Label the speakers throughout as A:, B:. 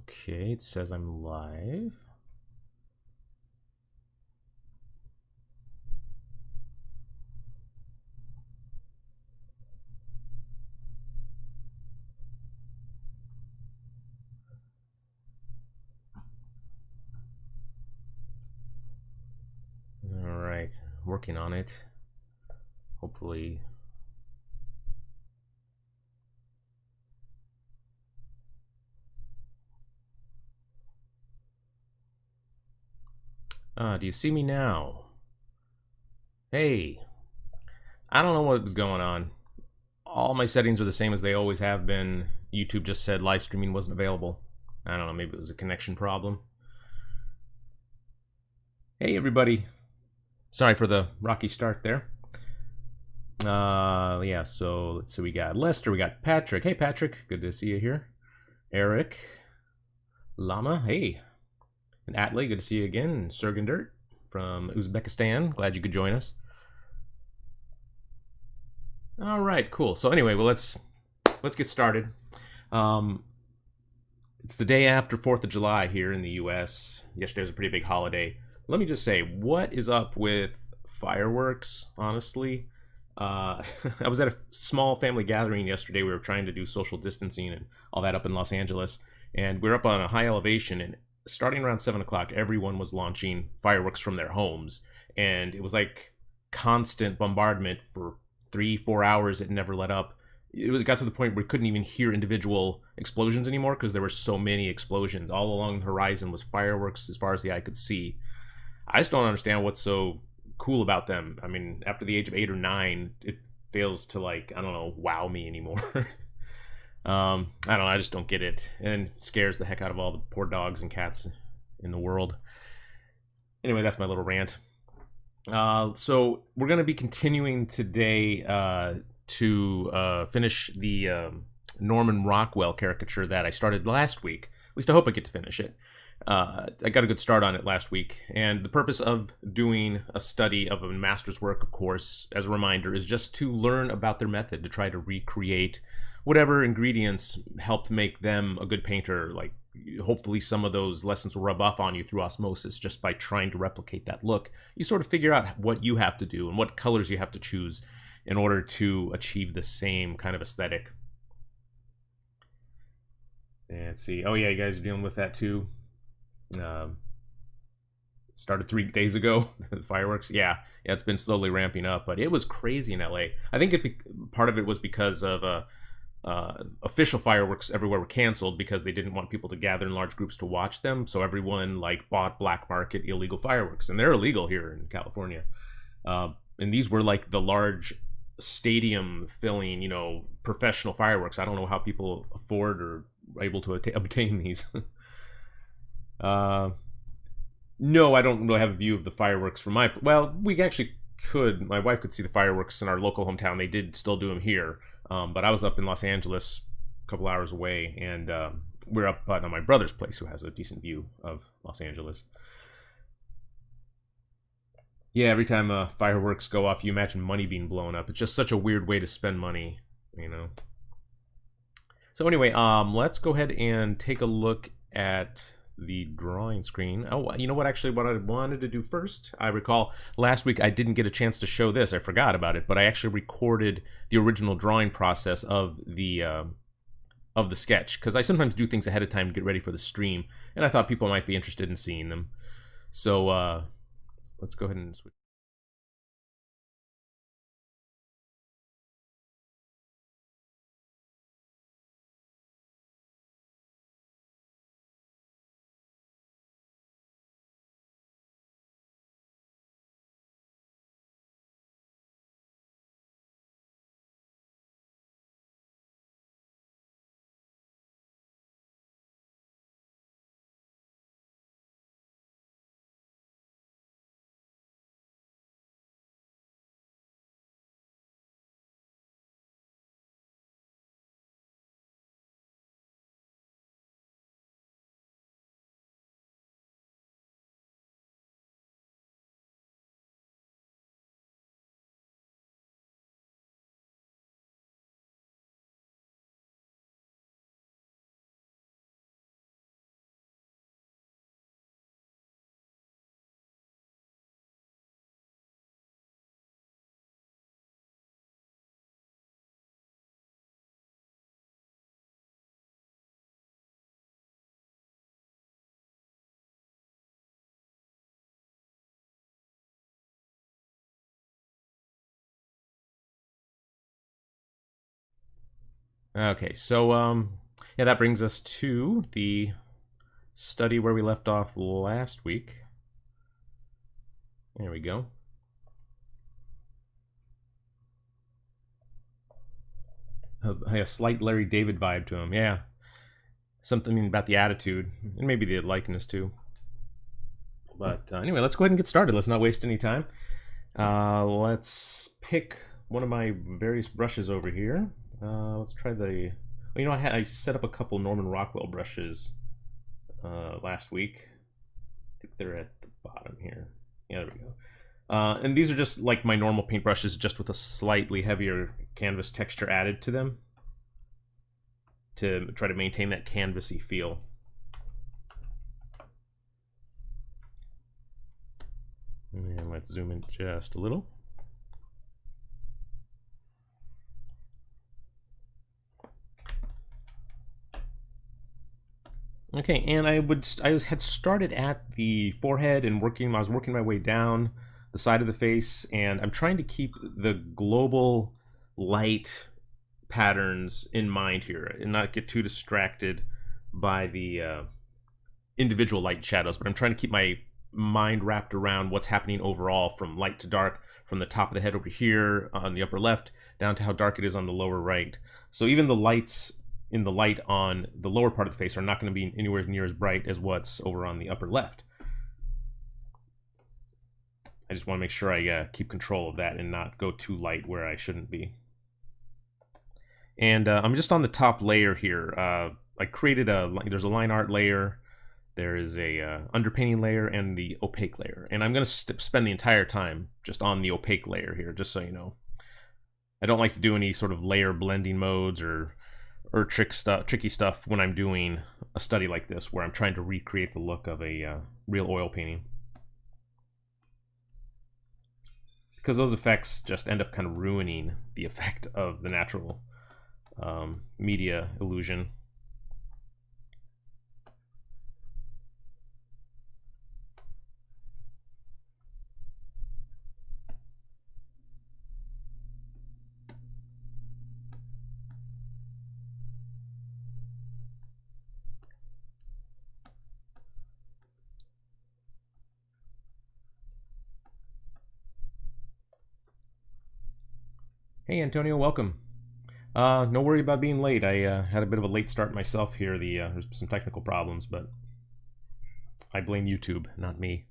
A: Okay, it says I'm live. All right, working on it. Hopefully. Do you see me now? Hey, I don't know what was going on. All my settings are the same as they always have been. YouTube just said live streaming wasn't available. I don't know, maybe it was a connection problem. Hey, everybody. Sorry for the rocky start there. Yeah, so let's see. We got Lester, we got Patrick. Hey, Patrick, good to see you here. Eric, Lama, hey. And Atley, good to see you again. And Sergen Dirt from Uzbekistan, glad you could join us. All right, cool. So anyway, well, let's get started. It's the day after 4th of July here in the U.S. Yesterday was a pretty big holiday. Let me just say, what is up with fireworks, honestly? I was at a small family gathering yesterday. We were trying to do social distancing and all that up in Los Angeles. And we were up on a high elevation, and starting around 7 o'clock, everyone was launching fireworks from their homes. And it was like constant bombardment for 3-4 hours. It never let up. It got to the point where we couldn't even hear individual explosions anymore because there were so many explosions. All along the horizon was fireworks as far as the eye could see. I just don't understand what's so cool about them. I mean, after the age of 8 or 9, it fails to, like, I don't know, wow me anymore. I don't know. I just don't get it, and it scares the heck out of all the poor dogs and cats in the world. Anyway, that's my little rant. So we're going to be continuing today to finish the Norman Rockwell caricature that I started last week. At least I hope I get to finish it. I got a good start on it last week, and the purpose of doing a study of a master's work, of course, as a reminder, is just to learn about their method, to try to recreate whatever ingredients helped make them a good painter. Like, hopefully some of those lessons will rub off on you through osmosis just by trying to replicate that look. You sort of figure out what you have to do and what colors you have to choose in order to achieve the same kind of aesthetic. And let's see. Oh yeah, you guys are dealing with that too. Started 3 days ago. The fireworks. Yeah, it's been slowly ramping up, but it was crazy in LA. I think part of it was because of official fireworks everywhere were canceled because they didn't want people to gather in large groups to watch them. So everyone like bought black market illegal fireworks, and they're illegal here in California. And these were like the large stadium filling, professional fireworks. I don't know how people afford or are able to obtain these. No, I don't really have a view of the fireworks from my. Well, we actually could. My wife could see the fireworks in our local hometown. They did still do them here, but I was up in Los Angeles, a couple hours away, and we're up on my brother's place, who has a decent view of Los Angeles. Yeah, every time fireworks go off, you imagine money being blown up. It's just such a weird way to spend money. So anyway, let's go ahead and take a look at the drawing screen. Oh, you know what? Actually, what I wanted to do first, I recall last week I didn't get a chance to show this. I forgot about it, but I actually recorded the original drawing process of the sketch, because I sometimes do things ahead of time to get ready for the stream, and I thought people might be interested in seeing them. So let's go ahead and switch. Okay, so yeah, that brings us to the study where we left off last week. There we go. A slight Larry David vibe to him, yeah. Something about the attitude, and maybe the likeness too. But anyway, let's go ahead and get started. Let's not waste any time. Let's pick one of my various brushes over here. Let's try the... Well, you know, I set up a couple Norman Rockwell brushes last week. I think they're at the bottom here. Yeah, there we go. And these are just like my normal paint brushes, just with a slightly heavier canvas texture added to them to try to maintain that canvasy feel. And let's zoom in just a little. Okay, and I had started at the forehead and I was working my way down the side of the face, and I'm trying to keep the global light patterns in mind here and not get too distracted by the individual light shadows, but I'm trying to keep my mind wrapped around what's happening overall, from light to dark, from the top of the head over here on the upper left down to how dark it is on the lower right. So even the lights in the light on the lower part of the face are not going to be anywhere near as bright as what's over on the upper left. I just want to make sure I keep control of that and not go too light where I shouldn't be. And I'm just on the top layer here. I created there's a line art layer, there is a underpainting layer, and the opaque layer. And I'm going to spend the entire time just on the opaque layer here, just so you know. I don't like to do any sort of layer blending modes or tricky stuff when I'm doing a study like this, where I'm trying to recreate the look of a real oil painting. Because those effects just end up kind of ruining the effect of the natural media illusion. Hey Antonio, welcome. No worry about being late. I had a bit of a late start myself here. There's some technical problems, but I blame YouTube, not me.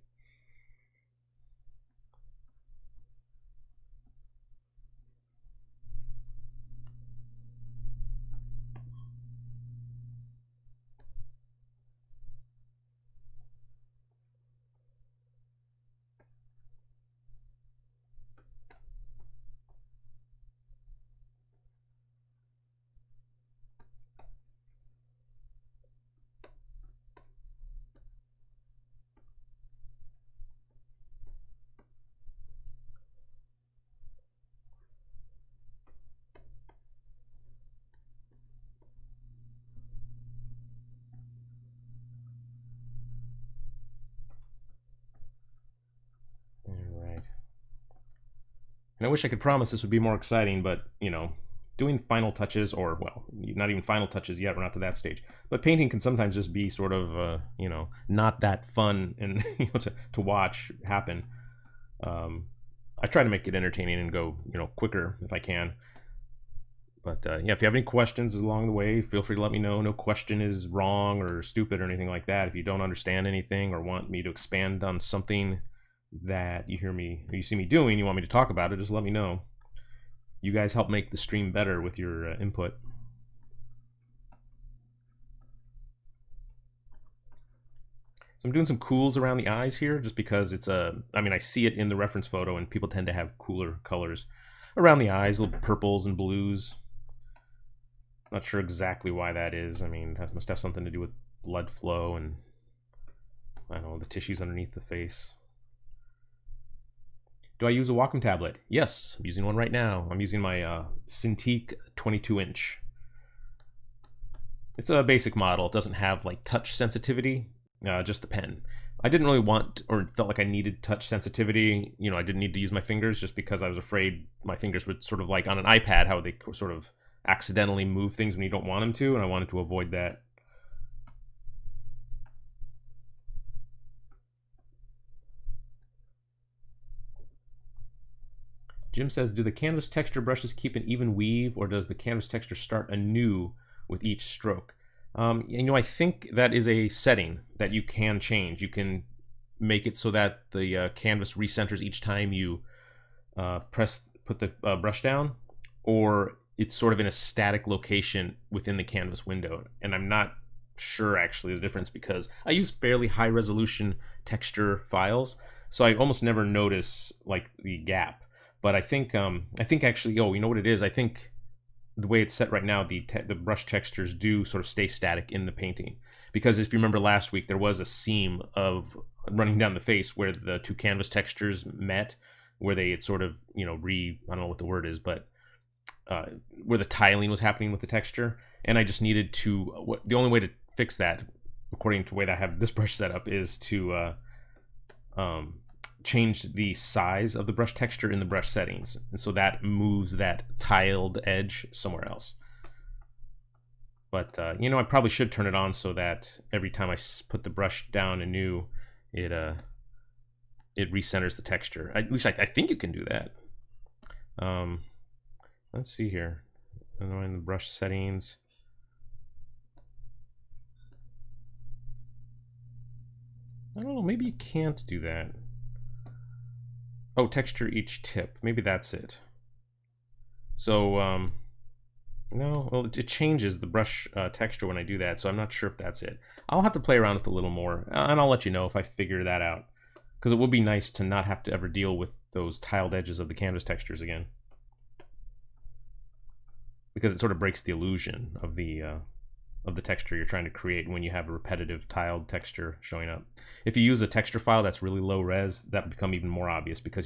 A: And I wish I could promise this would be more exciting, but, you know, doing final touches, or, well, not even final touches yet, we're not to that stage. But painting can sometimes just be sort of, you know, not that fun and to watch happen. I try to make it entertaining and go, you know, quicker if I can. But yeah, if you have any questions along the way, feel free to let me know. No question is wrong or stupid or anything like that. If you don't understand anything or want me to expand on something that you see me doing, you want me to talk about it, just let me know. You guys help make the stream better with your input. So I'm doing some cools around the eyes here, just because it's I mean, I see it in the reference photo, and people tend to have cooler colors around the eyes, little purples and blues. Not sure exactly why that is. I mean, that must have something to do with blood flow and, I don't know, the tissues underneath the face. Do I use a Wacom tablet? Yes, I'm using one right now. I'm using my Cintiq 22-inch. It's a basic model. It doesn't have like touch sensitivity, just the pen. I didn't really want, or felt like I needed touch sensitivity. You know, I didn't need to use my fingers, just because I was afraid my fingers would sort of, like on an iPad, how they sort of accidentally move things when you don't want them to, and I wanted to avoid that. Jim says, do the canvas texture brushes keep an even weave, or does the canvas texture start anew with each stroke? I think that is a setting that you can change. You can make it so that the canvas recenters each time you put the brush down, or it's sort of in a static location within the canvas window. And I'm not sure actually the difference, because I use fairly high resolution texture files, so I almost never notice like the gap. But I think actually, you know what it is? I think the way it's set right now, the brush textures do sort of stay static in the painting. Because if you remember last week, there was a seam of running down the face where the two canvas textures met, where they had sort of, I don't know what the word is, but where the tiling was happening with the texture. And I just needed to, the only way to fix that, according to the way that I have this brush set up, is to change the size of the brush texture in the brush settings, and so that moves that tiled edge somewhere else. But I probably should turn it on so that every time I put the brush down anew, it recenters the texture. At least I think you can do that. Let's see here. In the brush settings, I don't know, maybe you can't do that. Oh, texture each tip. Maybe that's it. So, no, well, it changes the brush texture when I do that, so I'm not sure if that's it. I'll have to play around with it a little more, and I'll let you know if I figure that out. Because it would be nice to not have to ever deal with those tiled edges of the canvas textures again. Because it sort of breaks the illusion of the texture you're trying to create when you have a repetitive tiled texture showing up. If you use a texture file that's really low res, that will become even more obvious, because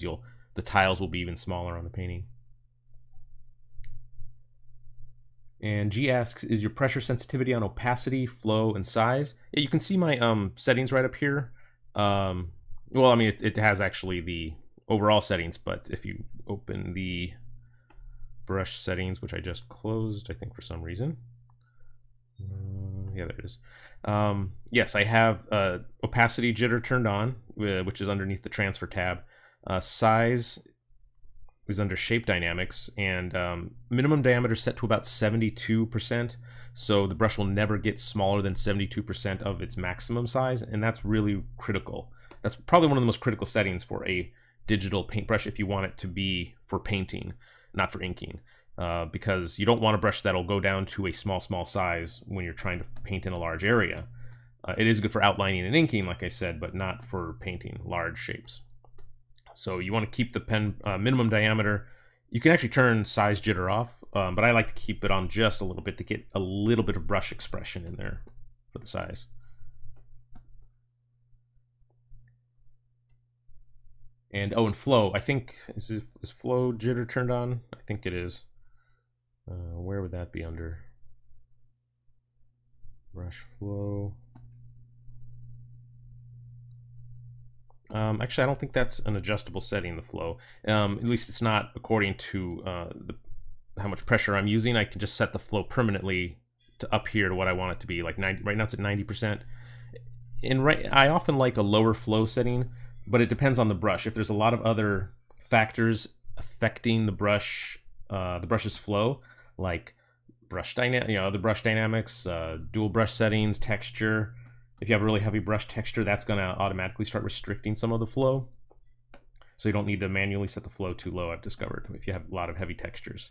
A: the tiles will be even smaller on the painting. And G asks, is your pressure sensitivity on opacity, flow, and size? Yeah, you can see my settings right up here. Well, I mean, it has actually the overall settings, but if you open the brush settings, which I just closed, I think for some reason. Yeah, there it is. Yes, I have opacity jitter turned on, which is underneath the transfer tab. Size is under shape dynamics, and minimum diameter set to about 72%. So the brush will never get smaller than 72% of its maximum size, and that's really critical. That's probably one of the most critical settings for a digital paintbrush if you want it to be for painting, not for inking. Because you don't want a brush that'll go down to a small size when you're trying to paint in a large area. It is good for outlining and inking, like I said, but not for painting large shapes. So you want to keep the pen minimum diameter. You can actually turn size jitter off, but I like to keep it on just a little bit to get a little bit of brush expression in there for the size. And and flow, I think, is flow jitter turned on? I think it is. Where would that be under? Brush flow. Actually, I don't think that's an adjustable setting, the flow. At least it's not according to how much pressure I'm using. I can just set the flow permanently to up here to what I want it to be, like 90. Right now it's at 90%. And I often like a lower flow setting, but it depends on the brush. If there's a lot of other factors affecting the brush's flow, like the brush dynamics, dual brush settings, texture. If you have a really heavy brush texture, that's going to automatically start restricting some of the flow. So you don't need to manually set the flow too low, I've discovered, if you have a lot of heavy textures.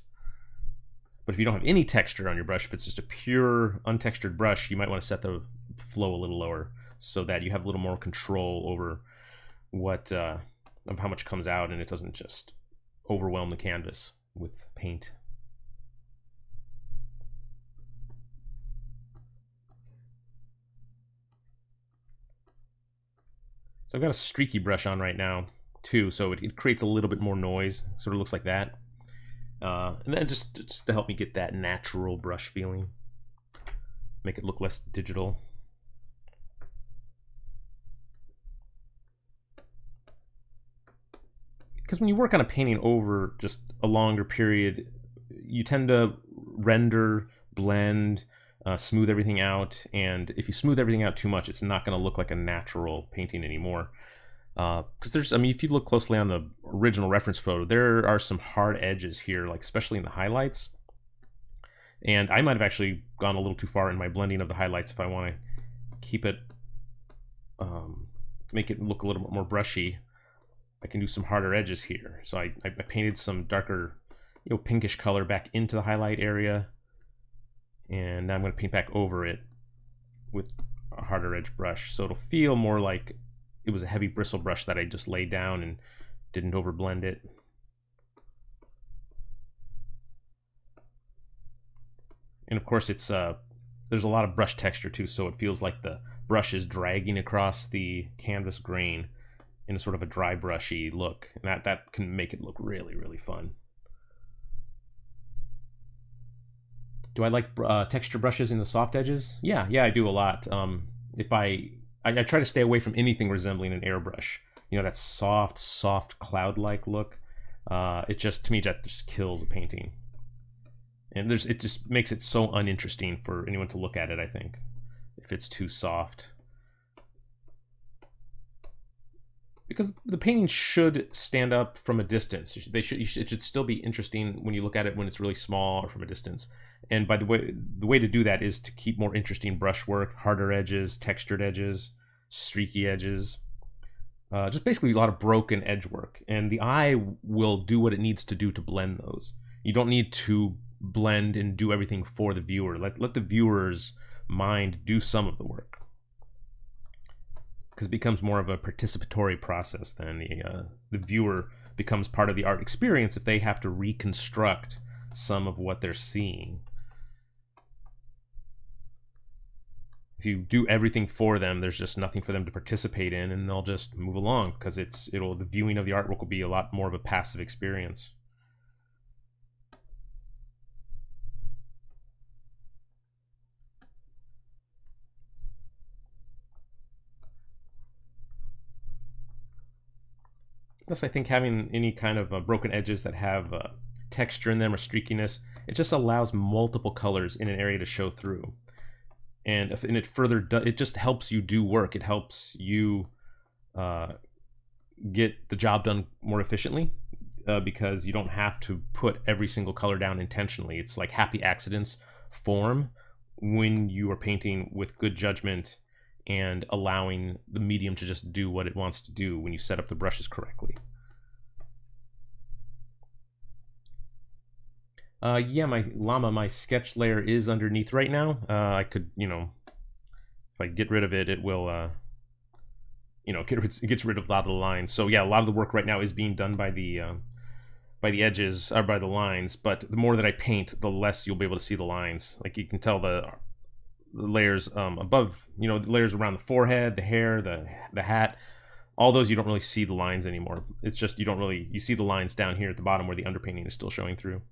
A: But if you don't have any texture on your brush, if it's just a pure untextured brush, you might want to set the flow a little lower so that you have a little more control over of how much comes out, and it doesn't just overwhelm the canvas with paint. So I've got a streaky brush on right now too, so it creates a little bit more noise. Sort of looks like that. And then just to help me get that natural brush feeling, make it look less digital. Because when you work on a painting over just a longer period, you tend to render, blend, smooth everything out. And if you smooth everything out too much, it's not going to look like a natural painting anymore. Because there's, I mean, if you look closely on the original reference photo, there are some hard edges here, like especially in the highlights. And I might have actually gone a little too far in my blending of the highlights if I want to keep it, make it look a little bit more brushy. I can do some harder edges here. So I painted some darker, pinkish color back into the highlight area. And now I'm going to paint back over it with a harder edge brush. So it'll feel more like it was a heavy bristle brush that I just laid down and didn't overblend it. And of course it's there's a lot of brush texture too, so it feels like the brush is dragging across the canvas grain in a sort of a dry brushy look. And that can make it look really, really fun. Do I like texture brushes in the soft edges? Yeah, I do a lot. If I try to stay away from anything resembling an airbrush. That soft cloud-like look. It just, to me, that just kills a painting. And it just makes it so uninteresting for anyone to look at it, I think, if it's too soft. Because the painting should stand up from a distance. It should still be interesting when you look at it when it's really small or from a distance. And by the way to do that is to keep more interesting brushwork, harder edges, textured edges, streaky edges. Just basically a lot of broken edge work. And the eye will do what it needs to do to blend those. You don't need to blend and do everything for the viewer. Let the viewer's mind do some of the work. Because it becomes more of a participatory process than the viewer becomes part of the art experience if they have to reconstruct some of what they're seeing. If you do everything for them, there's just nothing for them to participate in, and they'll just move along because the viewing of the artwork will be a lot more of a passive experience. Thus, I think having any kind of broken edges that have texture in them or streakiness, it just allows multiple colors in an area to show through. And it just helps you do work. It helps you get the job done more efficiently because you don't have to put every single color down intentionally. It's like happy accidents form when you are painting with good judgment and allowing the medium to just do what it wants to do when you set up the brushes correctly. Yeah, my sketch layer is underneath right now. I could, if I get rid of it, it will, it gets rid of a lot of the lines. So yeah, a lot of the work right now is being done by the edges, or by the lines, but the more that I paint, the less you'll be able to see the lines. Like you can tell the layers above, the layers around the forehead, the hair, the hat, all those you don't really see the lines anymore. It's just you see the lines down here at the bottom where the underpainting is still showing through.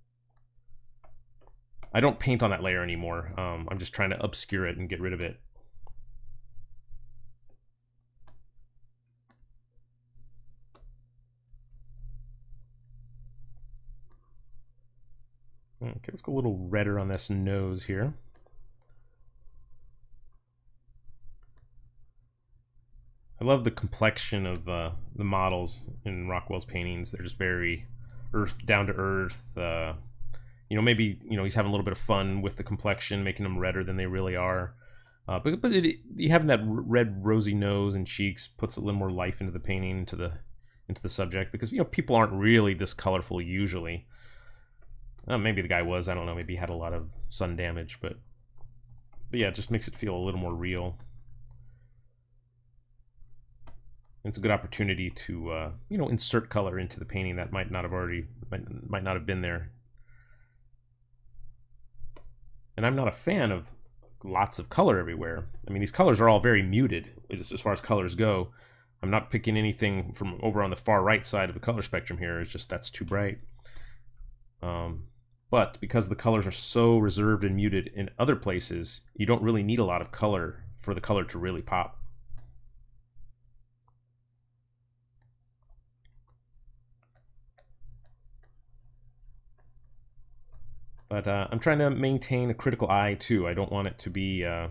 A: I don't paint on that layer anymore. I'm just trying to obscure it and get rid of it. Okay, let's go a little redder on this nose here. I love the complexion of the models in Rockwell's paintings. They're just very down to earth. Maybe he's having a little bit of fun with the complexion, making them redder than they really are. But having that red rosy nose and cheeks puts a little more life into the painting, into the subject, because people aren't really this colorful usually. Maybe the guy was, I don't know, maybe he had a lot of sun damage, but yeah, it just makes it feel a little more real. It's a good opportunity to insert color into the painting that might not have been there. And I'm not a fan of lots of color everywhere. I mean, these colors are all very muted as far as colors go. I'm not picking anything from over on the far right side of the color spectrum here. It's just that's too bright. But because the colors are so reserved and muted in other places, you don't really need a lot of color for the color to really pop. But I'm trying to maintain a critical eye too. I don't want it to be, if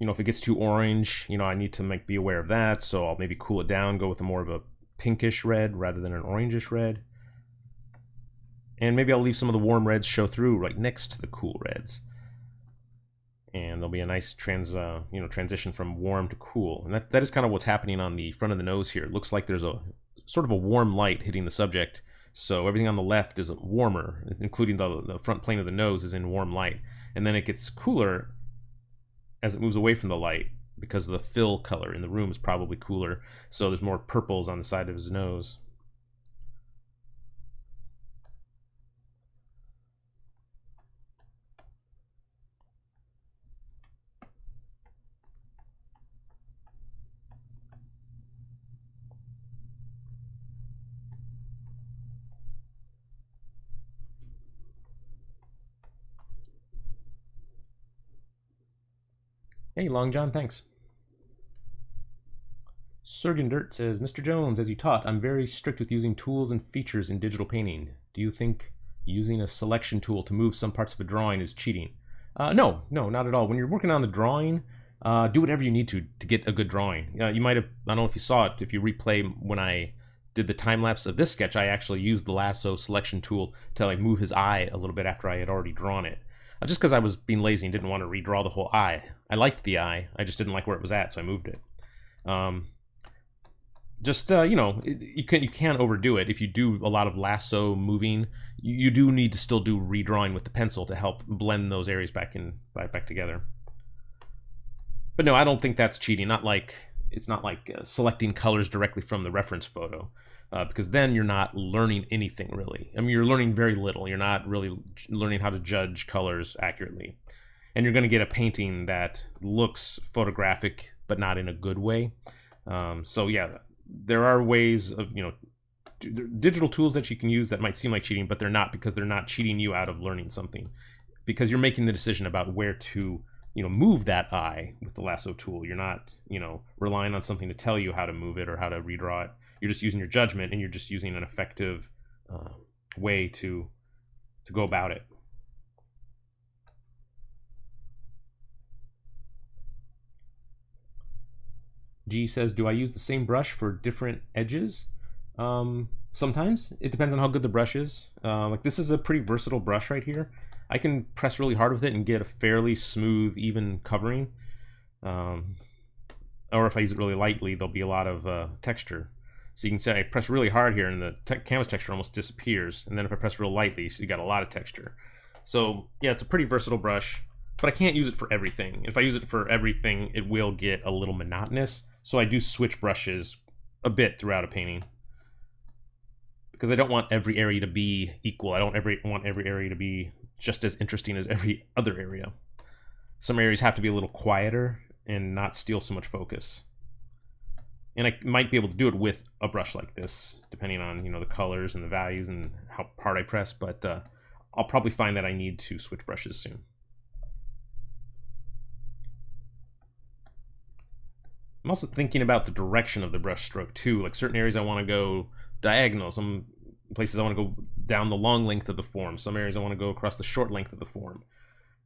A: it gets too orange, I need to be aware of that. So I'll maybe cool it down, go with more of a pinkish red rather than an orangish red. And maybe I'll leave some of the warm reds show through right next to the cool reds. And there'll be a nice transition from warm to cool. And that is kind of what's happening on the front of the nose here. It looks like there's a sort of a warm light hitting the subject. So everything on the left is warmer, including the front plane of the nose is in warm light. And then it gets cooler as it moves away from the light because the fill color in the room is probably cooler. So there's more purples on the side of his nose. Hey, Long John, thanks. Surgeon Dirt says, Mr. Jones, as you taught, I'm very strict with using tools and features in digital painting. Do you think using a selection tool to move some parts of a drawing is cheating? No, not at all. When you're working on the drawing, do whatever you need to get a good drawing. You might have, I don't know if you saw it, if you replay when I did the time lapse of this sketch, I actually used the lasso selection tool to move his eye a little bit after I had already drawn it. Just because I was being lazy and didn't want to redraw the whole eye. I liked the eye, I just didn't like where it was at, so I moved it. You can't overdo it. If you do a lot of lasso moving, you do need to still do redrawing with the pencil to help blend those areas back together. But no, I don't think that's cheating. It's not like selecting colors directly from the reference photo. Because then you're not learning anything really. I mean, you're learning very little. You're not really learning how to judge colors accurately. And you're going to get a painting that looks photographic, but not in a good way. So yeah, there are ways of, digital tools that you can use that might seem like cheating, but they're not, because they're not cheating you out of learning something. Because you're making the decision about where to, move that eye with the lasso tool. You're not, relying on something to tell you how to move it or how to redraw it. You're just using your judgment, and you're just using an effective way to go about it. G says, do I use the same brush for different edges? Sometimes. It depends on how good the brush is. This is a pretty versatile brush right here. I can press really hard with it and get a fairly smooth, even covering. Or if I use it really lightly, there'll be a lot of texture. So you can see I press really hard here and the canvas texture almost disappears. And then if I press real lightly, so you got a lot of texture. So yeah, it's a pretty versatile brush, but I can't use it for everything. If I use it for everything, it will get a little monotonous. So I do switch brushes a bit throughout a painting, because I don't want every area to be equal. I don't want every area to be just as interesting as every other area. Some areas have to be a little quieter and not steal so much focus. And I might be able to do it with a brush like this, depending on the colors and the values and how hard I press, but I'll probably find that I need to switch brushes soon. I'm also thinking about the direction of the brush stroke too. Like certain areas I want to go diagonal, some places I want to go down the long length of the form, some areas I want to go across the short length of the form.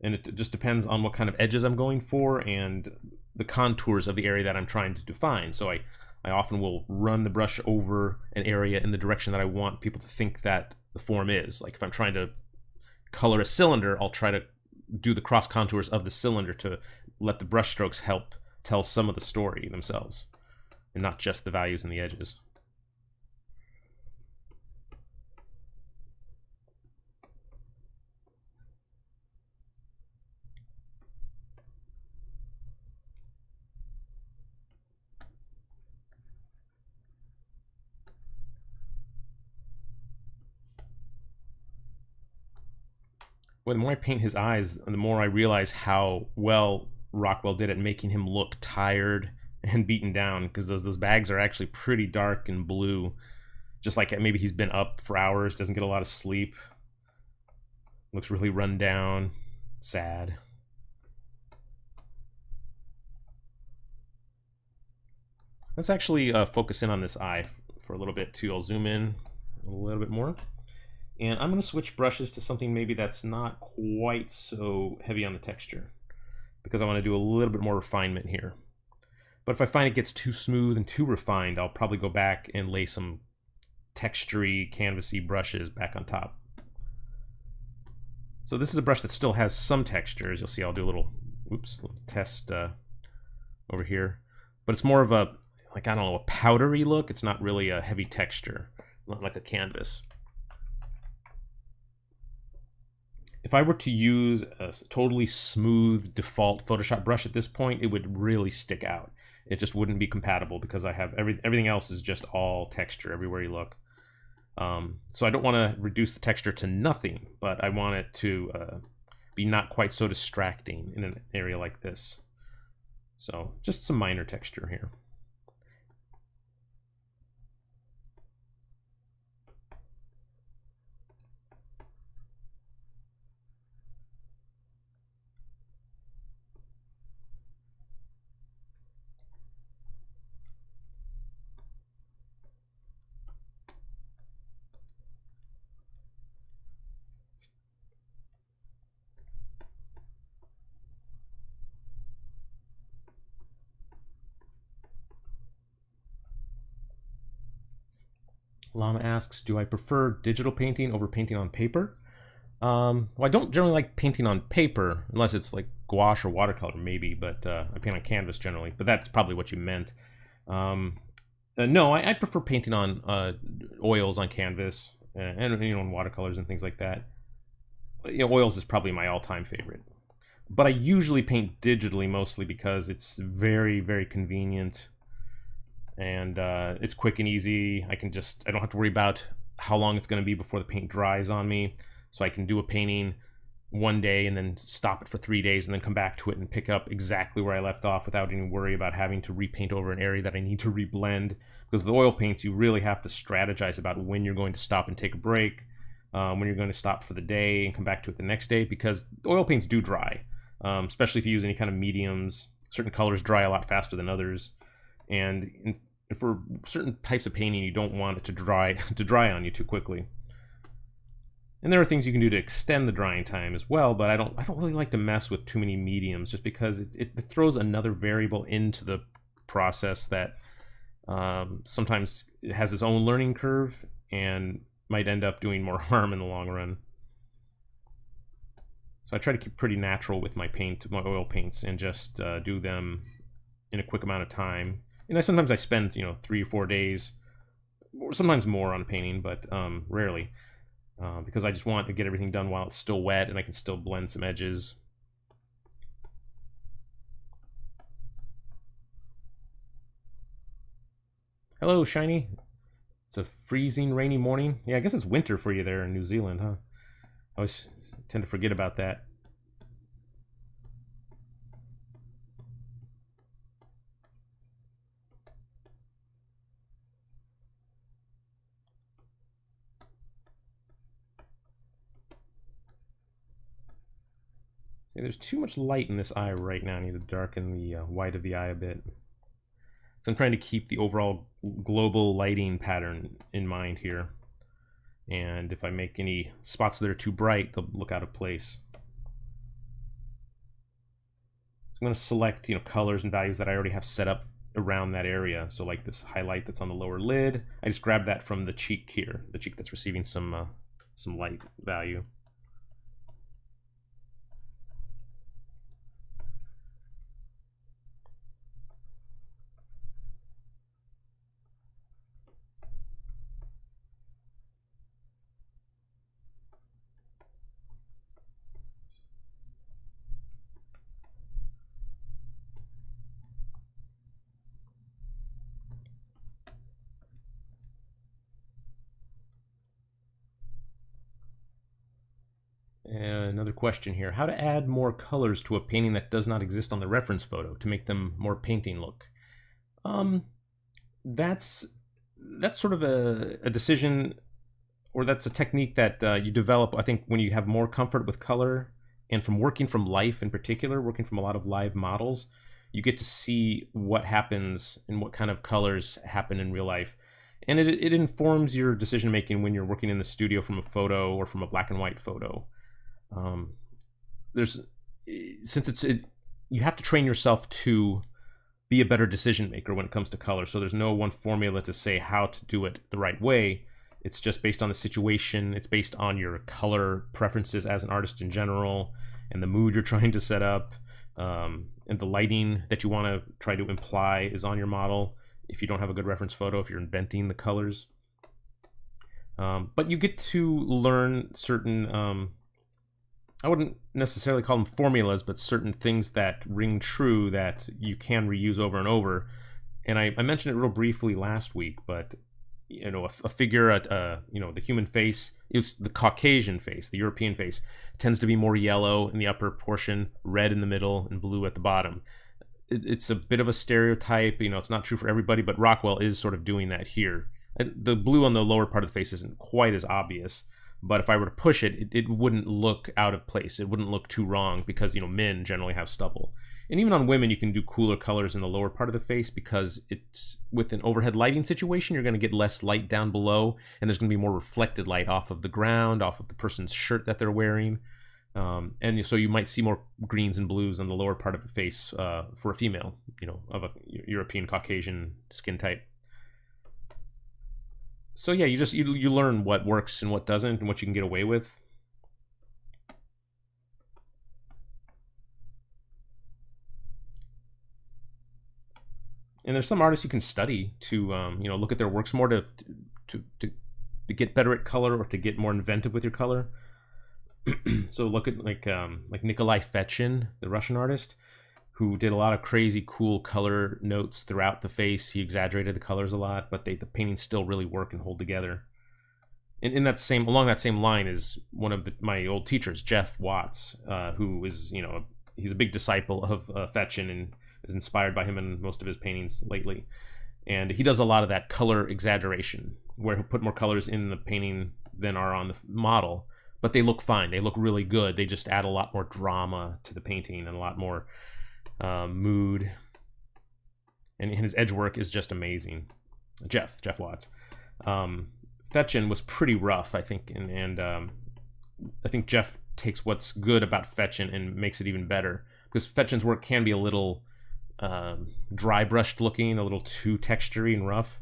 A: And it just depends on what kind of edges I'm going for and the contours of the area that I'm trying to define. So I often will run the brush over an area in the direction that I want people to think that the form is. Like if I'm trying to color a cylinder, I'll try to do the cross contours of the cylinder to let the brush strokes help tell some of the story themselves, and not just the values and the edges. Well, the more I paint his eyes, the more I realize how well Rockwell did at making him look tired and beaten down, because those bags are actually pretty dark and blue, just like maybe he's been up for hours, doesn't get a lot of sleep, looks really run down, sad. Let's actually focus in on this eye for a little bit too. I'll zoom in a little bit more. And I'm going to switch brushes to something maybe that's not quite so heavy on the texture, because I want to do a little bit more refinement here. But if I find it gets too smooth and too refined, I'll probably go back and lay some textury, canvasy brushes back on top. So this is a brush that still has some texture. As you'll see, I'll do a little, little test over here. But it's more of a, like, I don't know, a powdery look. It's not really a heavy texture, not like a canvas. If I were to use a totally smooth default Photoshop brush at this point, it would really stick out. It just wouldn't be compatible because I have everything else is just all texture everywhere you look. So I don't want to reduce the texture to nothing, but I want it to be not quite so distracting in an area like this. So just some minor texture here. Llama asks, do I prefer digital painting over painting on paper? Well, I don't generally like painting on paper, unless it's like gouache or watercolor maybe, but I paint on canvas generally, but that's probably what you meant. No, I prefer painting on oils on canvas, and on watercolors and things like that. Oils is probably my all-time favorite. But I usually paint digitally mostly because it's very, very convenient. And it's quick and easy. I don't have to worry about how long it's going to be before the paint dries on me. So I can do a painting one day and then stop it for 3 days and then come back to it and pick up exactly where I left off without any worry about having to repaint over an area that I need to reblend. Because the oil paints, you really have to strategize about when you're going to stop and take a break, when you're going to stop for the day and come back to it the next day, because oil paints do dry, especially if you use any kind of mediums. Certain colors dry a lot faster than others. And for certain types of painting, you don't want it to dry on you too quickly. And there are things you can do to extend the drying time as well, but I don't really like to mess with too many mediums, just because it throws another variable into the process that sometimes it has its own learning curve and might end up doing more harm in the long run. So I try to keep pretty natural with my oil paints, and just do them in a quick amount of time. And sometimes I spend 3 or 4 days, or sometimes more, on a painting, but rarely, because I just want to get everything done while it's still wet and I can still blend some edges. Hello, Shiny. It's a freezing, rainy morning. Yeah, I guess it's winter for you there in New Zealand, huh? I always tend to forget about that. See, there's too much light in this eye right now. I need to darken the white of the eye a bit. So I'm trying to keep the overall global lighting pattern in mind here. And if I make any spots that are too bright, they'll look out of place. So I'm going to select colors and values that I already have set up around that area. So like this highlight that's on the lower lid, I just grab that from the cheek here, the cheek that's receiving some light value. Another question here. How to add more colors to a painting that does not exist on the reference photo to make them more painting look? That's sort of a decision, or that's a technique that you develop, I think, when you have more comfort with color, and from working from life in particular, working from a lot of live models, you get to see what happens and what kind of colors happen in real life. and it informs your decision making when you're working in the studio from a photo or from a black and white photo. Um, there's since you have to train yourself to be a better decision maker when it comes to color. So there's no one formula to say how to do it the right way. It's just based on the situation. It's based on your color preferences as an artist in general, and the mood you're trying to set up, and the lighting that you want to try to imply is on your model. If you don't have a good reference photo, if you're inventing the colors, but you get to learn certain. I wouldn't necessarily call them formulas, but certain things that ring true that you can reuse over and over. And I mentioned it real briefly last week, but a figure, the human face, it's the Caucasian face, the European face, tends to be more yellow in the upper portion, red in the middle, and blue at the bottom. It's a bit of a stereotype. It's not true for everybody, but Rockwell is sort of doing that here. The blue on the lower part of the face isn't quite as obvious, but if I were to push it, it wouldn't look out of place. It wouldn't look too wrong because, men generally have stubble. And even on women, you can do cooler colors in the lower part of the face because it's with an overhead lighting situation, you're going to get less light down below, and there's going to be more reflected light off of the ground, off of the person's shirt that they're wearing. And so you might see more greens and blues on the lower part of the face for a female, of a European Caucasian skin type. So yeah, you learn what works and what doesn't and what you can get away with. And there's some artists you can study to look at their works more to get better at color or to get more inventive with your color. So look at like Nikolai Fechin, the Russian artist, who did a lot of crazy cool color notes throughout the face. He exaggerated the colors a lot, but the paintings still really work and hold together. And along that same line is one of my old teachers, Jeff Watts, who is he's a big disciple of Fechin and is inspired by him in most of his paintings lately. And he does a lot of that color exaggeration, where he'll put more colors in the painting than are on the model, but they look fine. They look really good. They just add a lot more drama to the painting and a lot more mood, and his edge work is just amazing. Jeff Watts. Fechin was pretty rough, I think, and I think Jeff takes what's good about Fechin and makes it even better, because Fechin's work can be a little dry brushed looking, a little too textury and rough.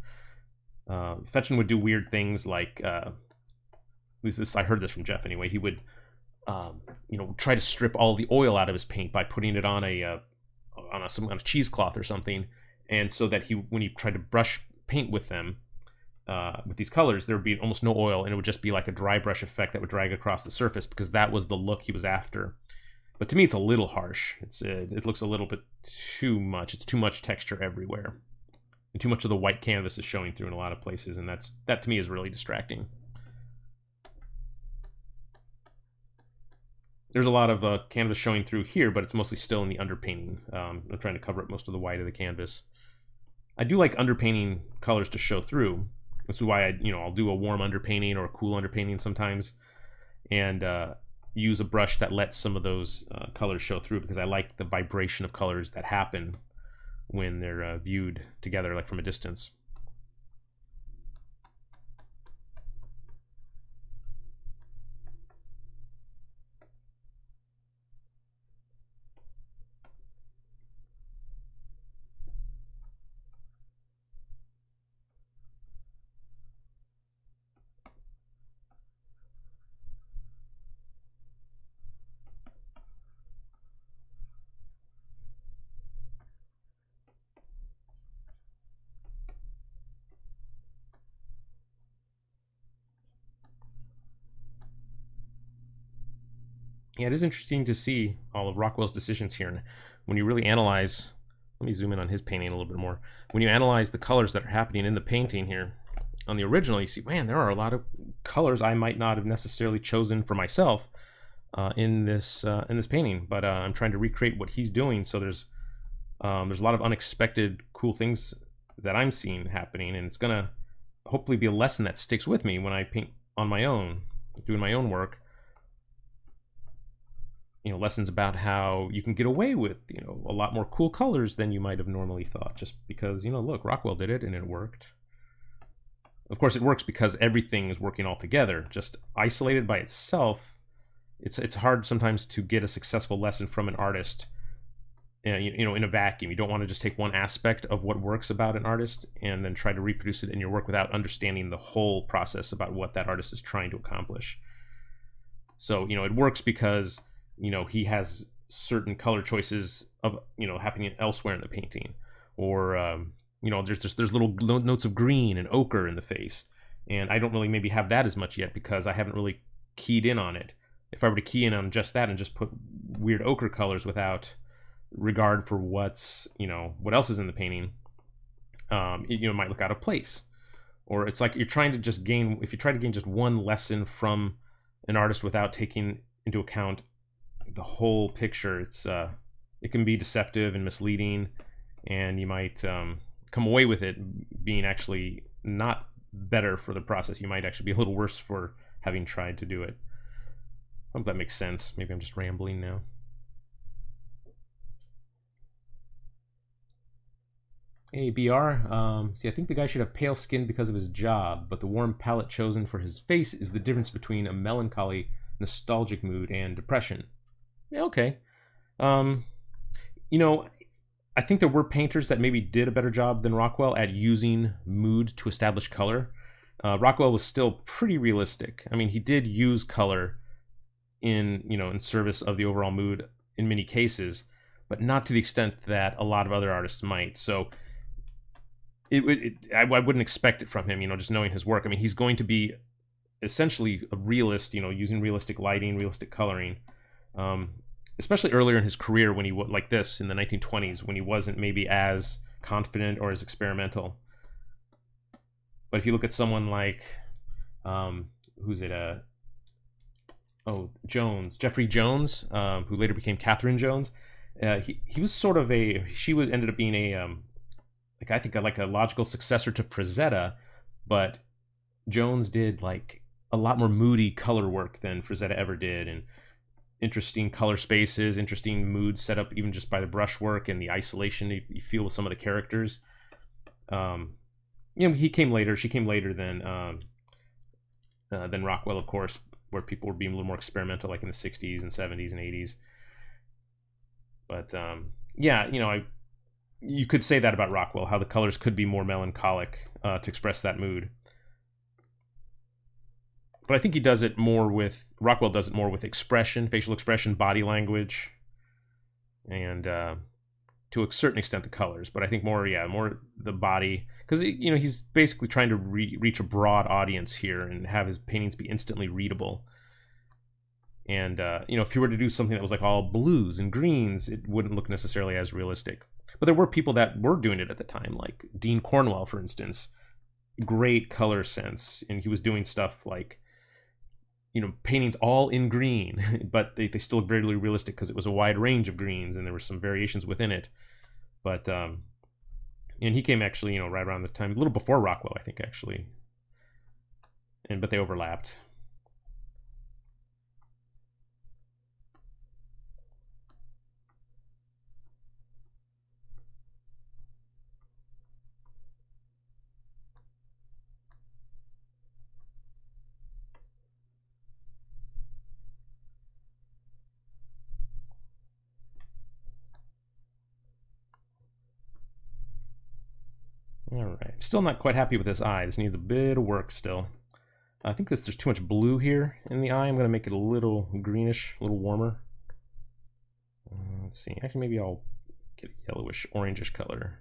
A: Fechin would do weird things like, at least this I heard this from Jeff anyway. He would try to strip all the oil out of his paint by putting it on a cheesecloth or something, and so that when he tried to brush paint with them, with these colors, there would be almost no oil, and it would just be like a dry brush effect that would drag across the surface, because that was the look he was after. But to me, it's a little harsh. It looks a little bit too much. It's too much texture everywhere, and too much of the white canvas is showing through in a lot of places, and that to me is really distracting. There's a lot of canvas showing through here, but it's mostly still in the underpainting. I'm trying to cover up most of the white of the canvas. I do like underpainting colors to show through. This is why I'll do a warm underpainting or a cool underpainting sometimes, and use a brush that lets some of those colors show through, because I like the vibration of colors that happen when they're viewed together, like from a distance. Yeah, it is interesting to see all of Rockwell's decisions here. And when you really analyze, let me zoom in on his painting a little bit more. When you analyze the colors that are happening in the painting here, on the original, you see, man, there are a lot of colors I might not have necessarily chosen for myself in this painting. But I'm trying to recreate what he's doing, so there's a lot of unexpected cool things that I'm seeing happening, and it's gonna hopefully be a lesson that sticks with me when I paint on my own, doing my own work. Lessons about how you can get away with a lot more cool colors than you might have normally thought, just because look, Rockwell did it and it worked. Of course, it works because everything is working all together. Just isolated by itself, it's hard sometimes to get a successful lesson from an artist. You know, in a vacuum. You don't want to just take one aspect of what works about an artist and then try to reproduce it in your work without understanding the whole process about what that artist is trying to accomplish. So, you know, it works because, you know, he has certain color choices of, you know, happening elsewhere in the painting, or you know, there's little notes of green and ochre in the face, and I don't really maybe have that as much yet because I haven't really keyed in on it. If I were to key in on just that and just put weird ochre colors without regard for what's, you know, what else is in the painting, it, you know, might look out of place. Or it's like you're trying to just gain, if you try to gain just one lesson from an artist without taking into account the whole picture, it's it can be deceptive and misleading, and you might come away with it being actually not better for the process. You might actually be a little worse for having tried to do it. I hope that makes sense. Maybe I'm just rambling now. Hey, BR. See, I think the guy should have pale skin because of his job, but the warm palette chosen for his face is the difference between a melancholy, nostalgic mood and depression. Yeah, okay. You know, I think there were painters that maybe did a better job than Rockwell at using mood to establish color. Rockwell was still pretty realistic. I mean, he did use color in, you know, in service of the overall mood in many cases, but not to the extent that a lot of other artists might. So I wouldn't expect it from him, you know, just knowing his work. I mean, he's going to be essentially a realist, you know, using realistic lighting, realistic coloring, especially earlier in his career when he was like this in the 1920s, when he wasn't maybe as confident or as experimental. But if you look at someone like, who's it? Jones, Jeffrey Jones, who later became Catherine Jones. He was sort of ended up being a like, I think, like a logical successor to Frazetta, but Jones did like a lot more moody color work than Frazetta ever did, and interesting color spaces, interesting moods set up even just by the brushwork and the isolation you feel with some of the characters. You know, he came later. She came later than Rockwell, of course, where people were being a little more experimental, like in the 60s and 70s and 80s. But yeah, you know, you could say that about Rockwell, how the colors could be more melancholic to express that mood. But I think he does it more with, Rockwell does it more with expression, facial expression, body language, and to a certain extent the colors. But I think more the body, because, you know, he's basically trying to reach a broad audience here and have his paintings be instantly readable. And you know, if he were to do something that was like all blues and greens, it wouldn't look necessarily as realistic. But there were people that were doing it at the time, like Dean Cornwell, for instance. Great color sense, and he was doing stuff like, you know, paintings all in green, but they still look very realistic because it was a wide range of greens and there were some variations within it. But and he came actually, you know, right around the time, a little before Rockwell, I think, actually. But they overlapped. All right, still not quite happy with this eye. This needs a bit of work still. I think there's too much blue here in the eye. I'm going to make it a little greenish, a little warmer. Let's see. Actually, maybe I'll get a yellowish, orangish color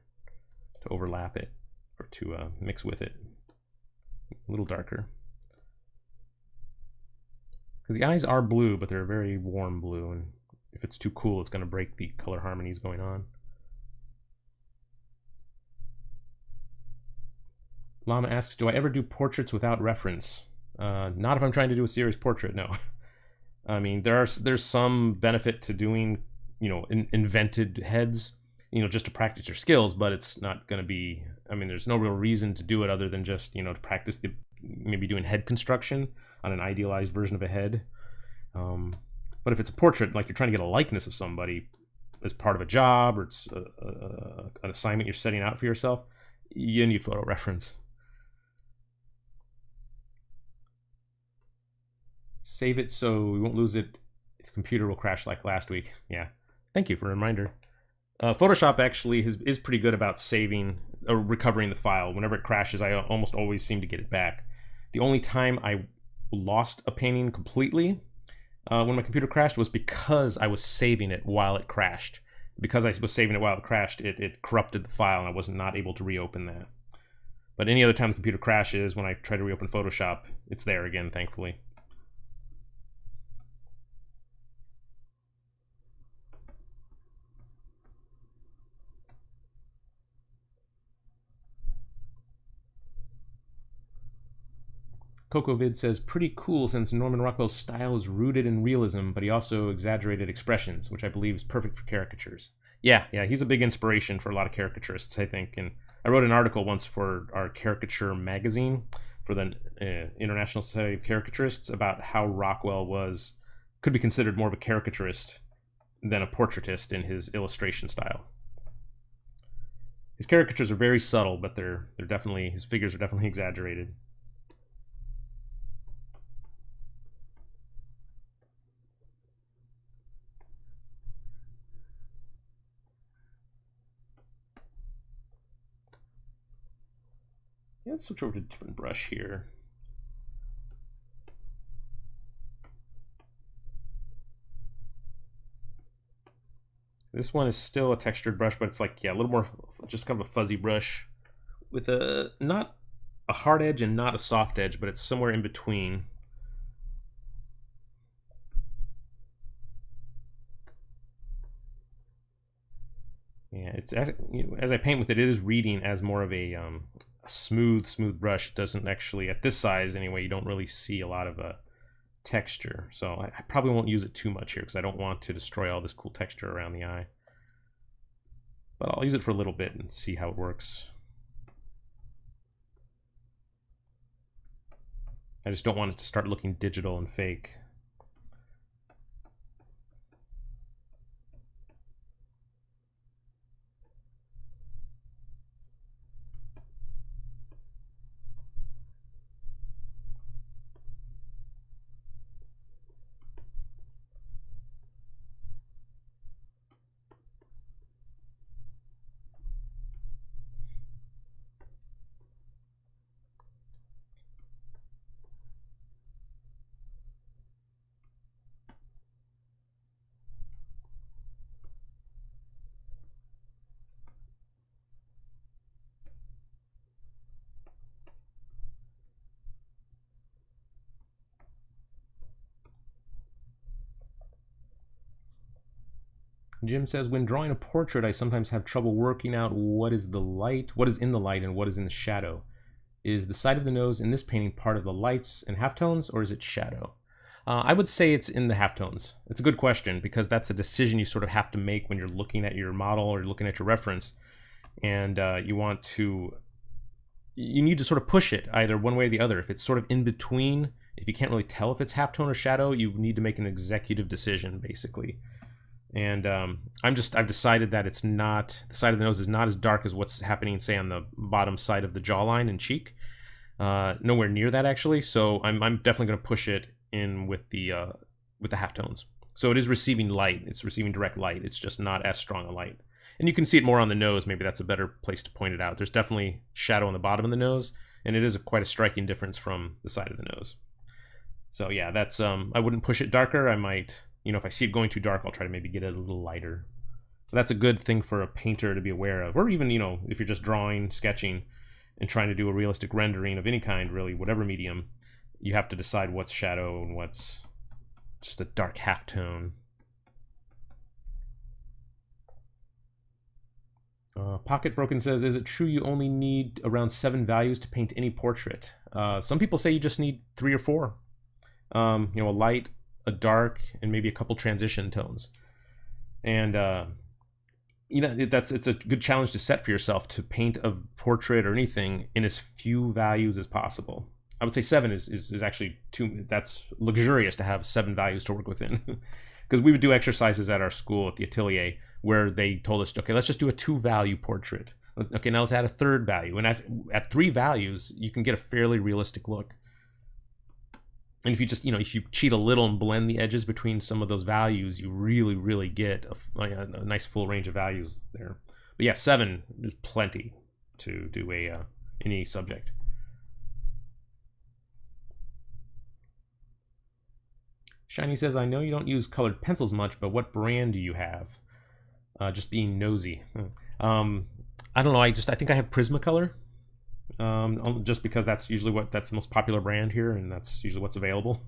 A: to overlap it, or to mix with it. A little darker. Because the eyes are blue, but they're a very warm blue, and if it's too cool, it's going to break the color harmonies going on. Lama asks, do I ever do portraits without reference? Not if I'm trying to do a serious portrait, no. I mean, there's some benefit to doing, you know, invented heads, you know, just to practice your skills, but it's not going to be, I mean, there's no real reason to do it other than just, you know, to practice maybe doing head construction on an idealized version of a head. But if it's a portrait, like you're trying to get a likeness of somebody as part of a job, or it's an assignment you're setting out for yourself, you need photo reference. Save it so we won't lose it. Its computer will crash like last week. Yeah. Thank you for a reminder. Photoshop actually is pretty good about saving or recovering the file. Whenever it crashes, I almost always seem to get it back. The only time I lost a painting completely when my computer crashed was because I was saving it while it crashed. Because I was saving it while it crashed, it corrupted the file and I was not able to reopen that. But any other time the computer crashes, when I try to reopen Photoshop, it's there again, thankfully. CocoVid says, pretty cool since Norman Rockwell's style is rooted in realism, but he also exaggerated expressions, which I believe is perfect for caricatures. Yeah, he's a big inspiration for a lot of caricaturists, I think. And I wrote an article once for our Caricature magazine for the International Society of Caricaturists about how Rockwell could be considered more of a caricaturist than a portraitist in his illustration style. His caricatures are very subtle, but his figures are definitely exaggerated. Yeah, let's switch over to a different brush here. This one is still a textured brush, but it's like, yeah, a little more, just kind of a fuzzy brush with not a hard edge and not a soft edge, but it's somewhere in between. Yeah, it's as I paint with it, it is reading as more of a smooth brush. It doesn't actually, at this size anyway, you don't really see a lot of a texture. So I probably won't use it too much here because I don't want to destroy all this cool texture around the eye. But I'll use it for a little bit and see how it works. I just don't want it to start looking digital and fake. Jim says, when drawing a portrait, I sometimes have trouble working out what is in the light, and what is in the shadow. Is the side of the nose in this painting part of the lights and halftones, or is it shadow? I would say it's in the halftones. It's a good question because that's a decision you sort of have to make when you're looking at your model or looking at your reference, and you need to sort of push it either one way or the other. If it's sort of in between, if you can't really tell if it's halftone or shadow, you need to make an executive decision basically. And I've decided that it's not, the side of the nose is not as dark as what's happening, say, on the bottom side of the jawline and cheek. Nowhere near that actually. So I'm definitely going to push it in with the halftones. So it is receiving light. It's receiving direct light. It's just not as strong a light. And you can see it more on the nose. Maybe that's a better place to point it out. There's definitely shadow on the bottom of the nose, and it is quite a striking difference from the side of the nose. So yeah, that's I wouldn't push it darker. I might, if I see it going too dark, I'll try to maybe get it a little lighter. But that's a good thing for a painter to be aware of, or even, if you're just drawing, sketching, and trying to do a realistic rendering of any kind, really, whatever medium, you have to decide what's shadow and what's just a dark halftone. Pocket Broken says, is it true you only need around 7 values to paint any portrait? Some people say you just need 3 or 4. A light, a dark, and maybe a couple transition tones. And it's a good challenge to set for yourself, to paint a portrait or anything in as few values as possible. I would say 7 is actually that's luxurious to have 7 values to work within. Because we would do exercises at our school at the atelier where they told us, okay, let's just do a 2-value portrait. Okay, now let's add a 3rd value. And at 3 values, you can get a fairly realistic look. And if you just, if you cheat a little and blend the edges between some of those values, you really, really get a nice full range of values there. But yeah, 7 is plenty to do any subject. Shiny says, I know you don't use colored pencils much, but what brand do you have? Just being nosy. I don't know. I think I have Prismacolor. Just because that's usually that's the most popular brand here, and that's usually what's available.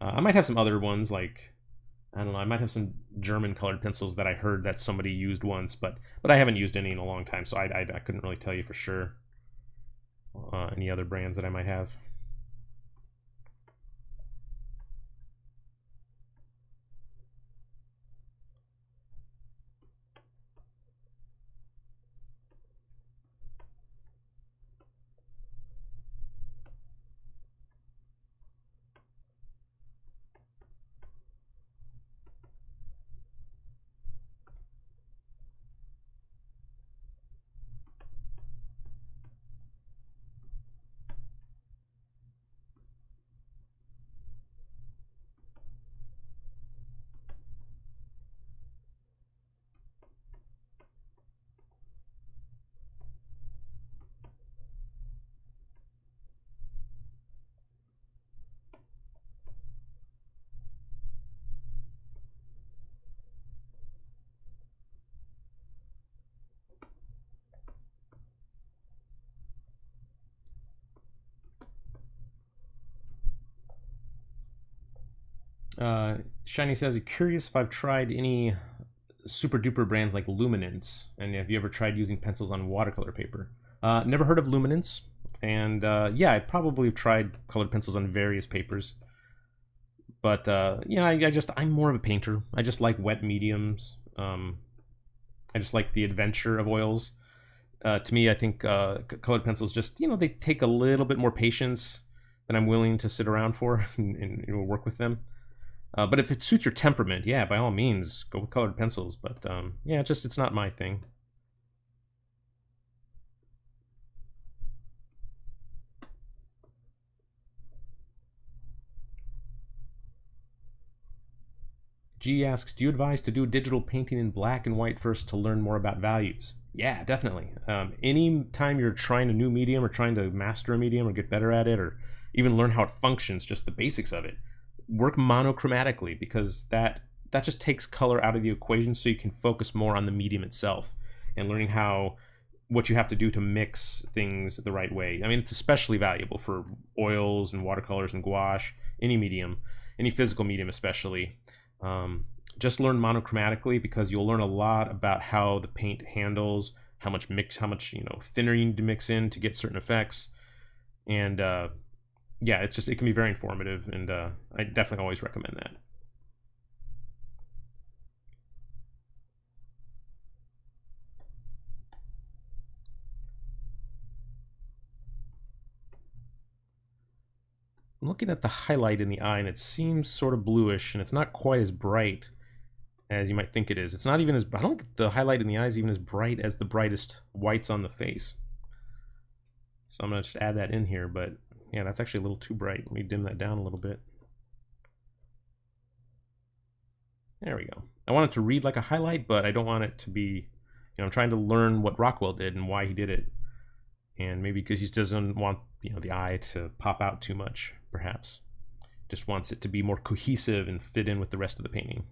A: I might have some other ones, like, I don't know, I might have some German colored pencils that I heard that somebody used once, but I haven't used any in a long time, so I couldn't really tell you for sure any other brands that I might have. Shiny says, curious if I've tried any super duper brands like Luminance, and have you ever tried using pencils on watercolor paper? Never heard of Luminance, and yeah, I probably have tried colored pencils on various papers. But yeah, I'm more of a painter. I just like wet mediums. I just like the adventure of oils. To me, I think colored pencils just, they take a little bit more patience than I'm willing to sit around for and work with them. But if it suits your temperament, yeah, by all means, go with colored pencils. But yeah, it's not my thing. G asks, do you advise to do digital painting in black and white first to learn more about values? Yeah, definitely. Any time you're trying a new medium or trying to master a medium or get better at it or even learn how it functions, just the basics of it, work monochromatically, because that just takes color out of the equation, so you can focus more on the medium itself and learning what you have to do to mix things the right way. I mean, it's especially valuable for oils and watercolors and gouache, any medium, any physical medium especially. Just learn monochromatically, because you'll learn a lot about how the paint handles, how much thinner you need to mix in to get certain effects, and yeah, it can be very informative, and I definitely always recommend that. I'm looking at the highlight in the eye, and it seems sort of bluish, and it's not quite as bright as you might think it is. It's not even I don't think the highlight in the eye is even as bright as the brightest whites on the face. So I'm going to just add that in here, but yeah, that's actually a little too bright. Let me dim that down a little bit. There we go. I want it to read like a highlight, but I don't want it to be, I'm trying to learn what Rockwell did and why he did it. And maybe because he doesn't want, the eye to pop out too much, perhaps. Just wants it to be more cohesive and fit in with the rest of the painting.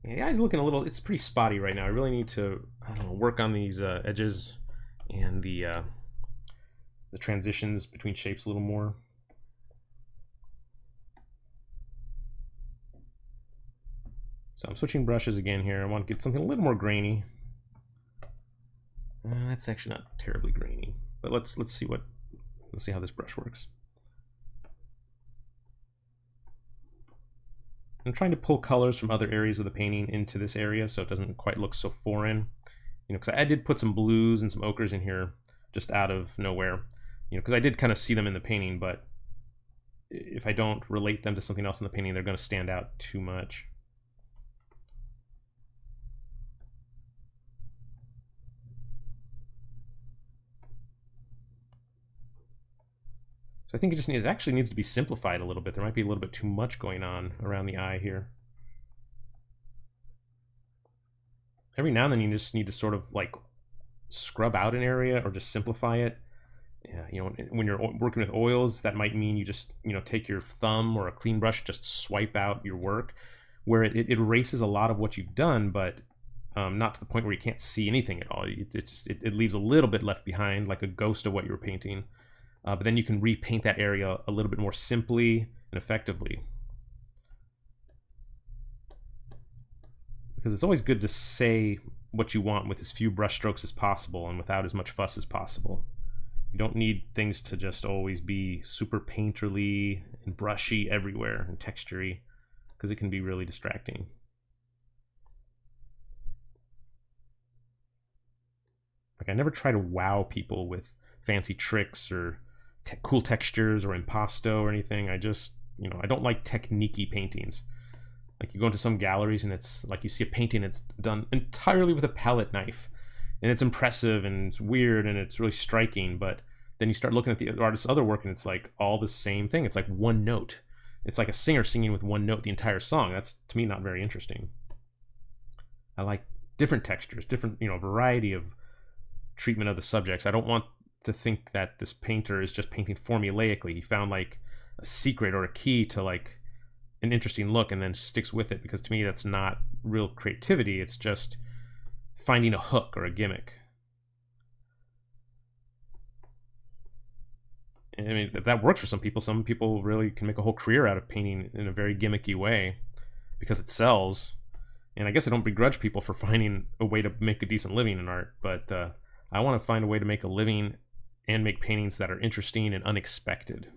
A: Yeah, the eye's looking a little, it's pretty spotty right now. I really need to, I don't know, work on these edges and the transitions between shapes a little more. So I'm switching brushes again here. I want to get something a little more grainy. That's actually not terribly grainy, but let's see how this brush works. I'm trying to pull colors from other areas of the painting into this area so it doesn't quite look so foreign. Because I did put some blues and some ochres in here just out of nowhere. Because I did kind of see them in the painting, but if I don't relate them to something else in the painting, they're going to stand out too much. So I think it actually needs to be simplified a little bit. There might be a little bit too much going on around the eye here. Every now and then you just need to sort of like scrub out an area or just simplify it. Yeah, you know, when you're working with oils, that might mean you just, you know, take your thumb or a clean brush, just swipe out your work, where it erases a lot of what you've done, but not to the point where you can't see anything at all. It leaves a little bit left behind, like a ghost of what you were painting. But then you can repaint that area a little bit more simply and effectively. Because it's always good to say what you want with as few brush strokes as possible and without as much fuss as possible. You don't need things to just always be super painterly and brushy everywhere and textury, because it can be really distracting. Like, I never try to wow people with fancy tricks or cool textures or impasto or anything. I just, you know, I don't like technique-y paintings. Like, you go into some galleries and it's like you see a painting that's done entirely with a palette knife, and it's impressive and it's weird and it's really striking, but then you start looking at the artist's other work and it's like all the same thing. It's like one note. It's like a singer singing with one note the entire song. That's, to me, not very interesting. I like different textures, different, you know, variety of treatment of the subjects. I don't want to think that this painter is just painting formulaically. He found like a secret or a key to like an interesting look and then sticks with it, because to me that's not real creativity. It's just finding a hook or a gimmick. I mean, that works for some people. Some people really can make a whole career out of painting in a very gimmicky way because it sells. And I guess I don't begrudge people for finding a way to make a decent living in art, but I want to find a way to make a living and make paintings that are interesting and unexpected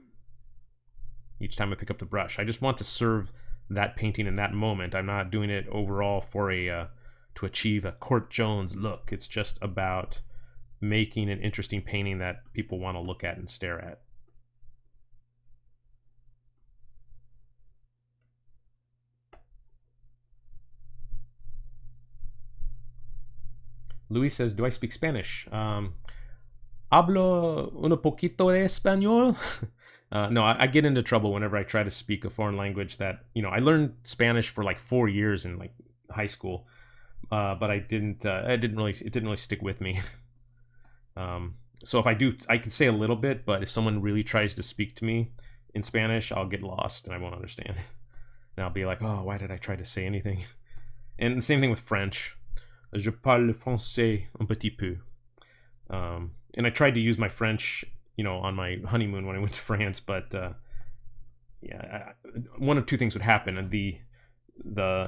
A: each time I pick up the brush. I just want to serve that painting in that moment. I'm not doing it overall for a to achieve a Court Jones look. It's just about making an interesting painting that people want to look at and stare at. Luis says, do I speak Spanish? Hablo un poquito de español. No, I get into trouble whenever I try to speak a foreign language that, you know, I learned Spanish for like 4 years in like high school, but it didn't really stick with me. So if I do, I can say a little bit, but if someone really tries to speak to me in Spanish, I'll get lost and I won't understand. And I'll be like, oh, why did I try to say anything? And the same thing with French. Je parle français un petit peu. And I tried to use my French, you know, on my honeymoon when I went to France, but yeah, one of two things would happen. The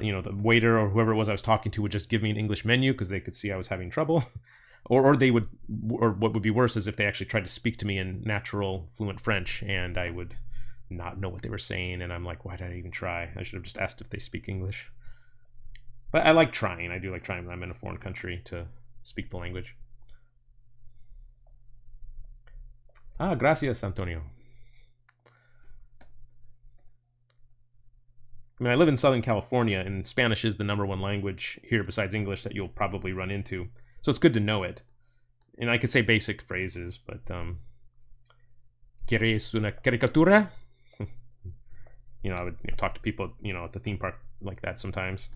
A: you know, the waiter or whoever it was I was talking to would just give me an English menu because they could see I was having trouble, or they would, or what would be worse is if they actually tried to speak to me in natural, fluent French, and I would not know what they were saying, and I'm like, why did I even try? I should have just asked if they speak English. But I like trying. I do like trying when I'm in a foreign country to speak the language. Ah, gracias, Antonio. I mean, I live in Southern California, and Spanish is the #1 language here besides English that you'll probably run into. So it's good to know it. And I could say basic phrases, but ¿Quieres una caricatura? You know, I would talk to people, you know, at the theme park like that sometimes.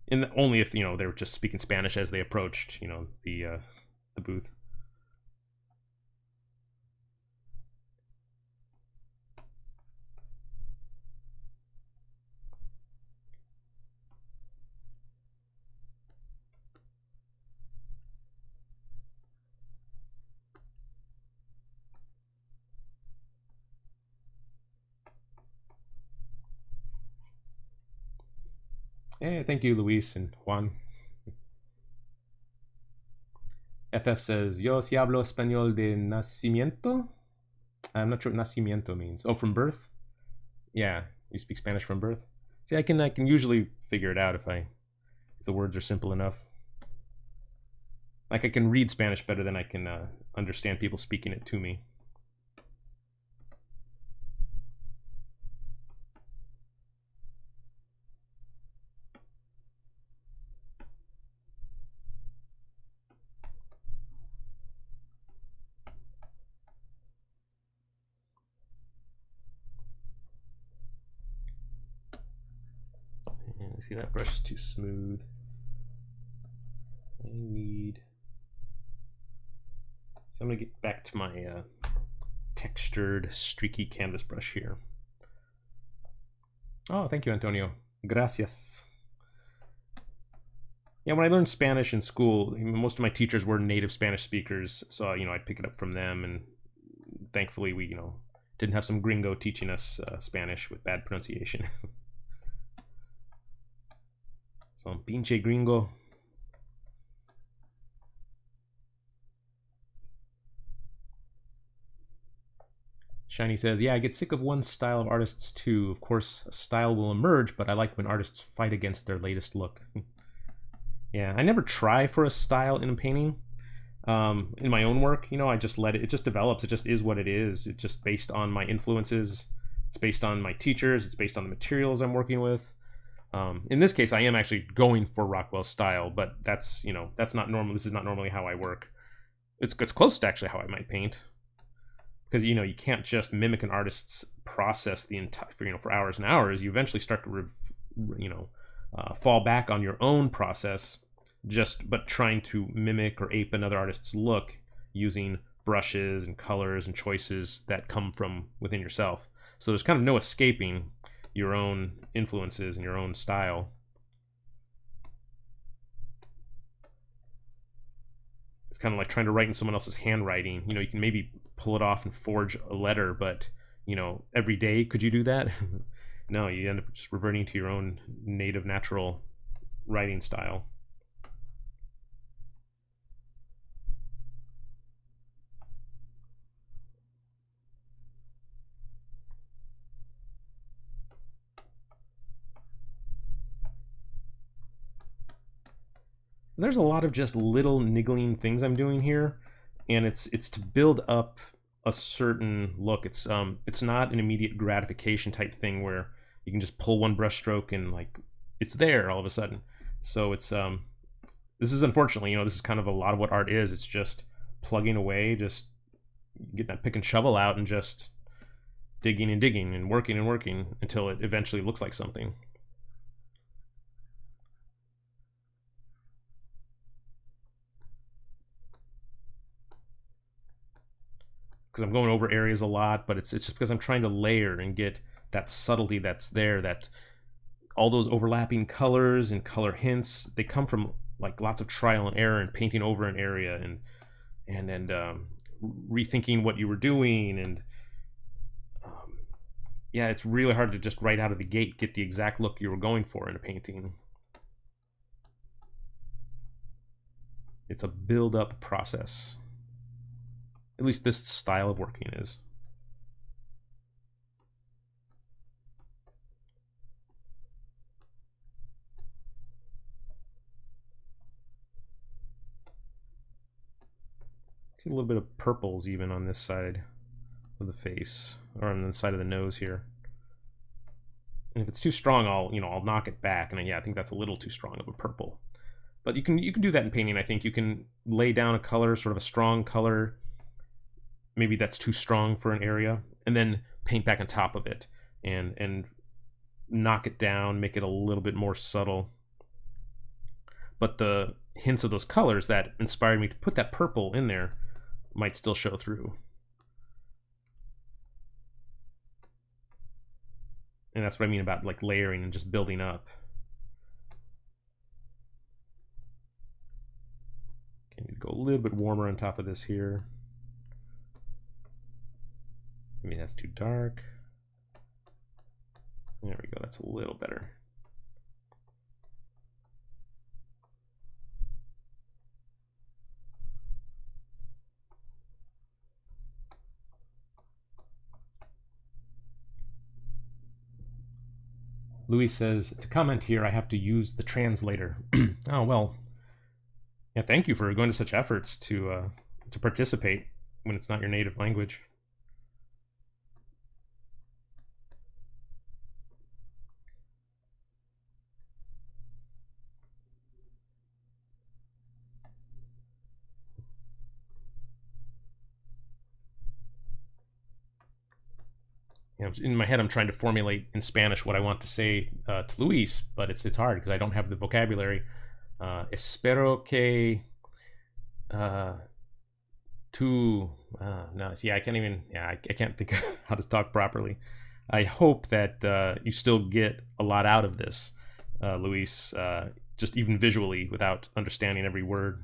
A: And only if, you know, they were just speaking Spanish as they approached, you know, the booth. Hey, thank you, Luis and Juan. FF says, yo si hablo español de nacimiento. I'm not sure what nacimiento means. Oh, from birth? Yeah, you speak Spanish from birth? See, I can usually figure it out if the words are simple enough. Like, I can read Spanish better than I can understand people speaking it to me. I see that brush is too smooth. I need... So I'm going to get back to my textured, streaky canvas brush here. Oh, thank you, Antonio. Gracias. Yeah, when I learned Spanish in school, most of my teachers were native Spanish speakers, so I'd pick it up from them, and thankfully we didn't have some gringo teaching us Spanish with bad pronunciation. So pinche gringo. Shiny says, yeah, I get sick of one style of artists too. Of course, a style will emerge, but I like when artists fight against their latest look. Yeah, I never try for a style in a painting. In my own work, I just let it just develops. It just is what it is. It's just based on my influences. It's based on my teachers. It's based on the materials I'm working with. In this case, I am actually going for Rockwell's style, but that's not normal. This is not normally how I work. It's close to actually how I might paint. Because you can't just mimic an artist's process the entire for hours and hours. You eventually start to fall back on your own process, but trying to mimic or ape another artist's look using brushes and colors and choices that come from within yourself. So there's kind of no escaping your own influences and your own style. It's kind of like trying to write in someone else's handwriting. You can maybe pull it off and forge a letter, but every day could you do that? No, you end up just reverting to your own native, natural writing style. There's a lot of just little niggling things I'm doing here, and it's to build up a certain look. It's not an immediate gratification type thing where you can just pull one brush stroke and like it's there all of a sudden. So it's this is unfortunately, this is kind of a lot of what art is. It's just plugging away, just getting that pick and shovel out and just digging and working until it eventually looks like something. Because I'm going over areas a lot, but it's just because I'm trying to layer and get that subtlety that's there, that all those overlapping colors and color hints, they come from like lots of trial and error and painting over an area and rethinking what you were doing. And yeah, it's really hard to just right out of the gate get the exact look you were going for in a painting. It's a build-up process. At least this style of working is. See a little bit of purples even on this side of the face, or on the side of the nose here. And if it's too strong, I'll knock it back. And yeah, I think that's a little too strong of a purple. But you can do that in painting. I think you can lay down a color, sort of a strong color. Maybe that's too strong for an area, and then paint back on top of it and knock it down, make it a little bit more subtle. But the hints of those colors that inspired me to put that purple in there might still show through. And that's what I mean about like layering and just building up. Okay, I need to go a little bit warmer on top of this here. Maybe that's too dark. There we go, that's a little better. Louis says, to comment here, I have to use the translator. Oh, well. Yeah, thank you for going to such efforts to participate when it's not your native language. in my head I'm trying to formulate in Spanish what I want to say to Luis, but it's hard because I don't have the vocabulary. Espero que tú no, see, I can't even, yeah, I can't think of how to talk properly. I hope that you still get a lot out of this, Luis, just even visually without understanding every word.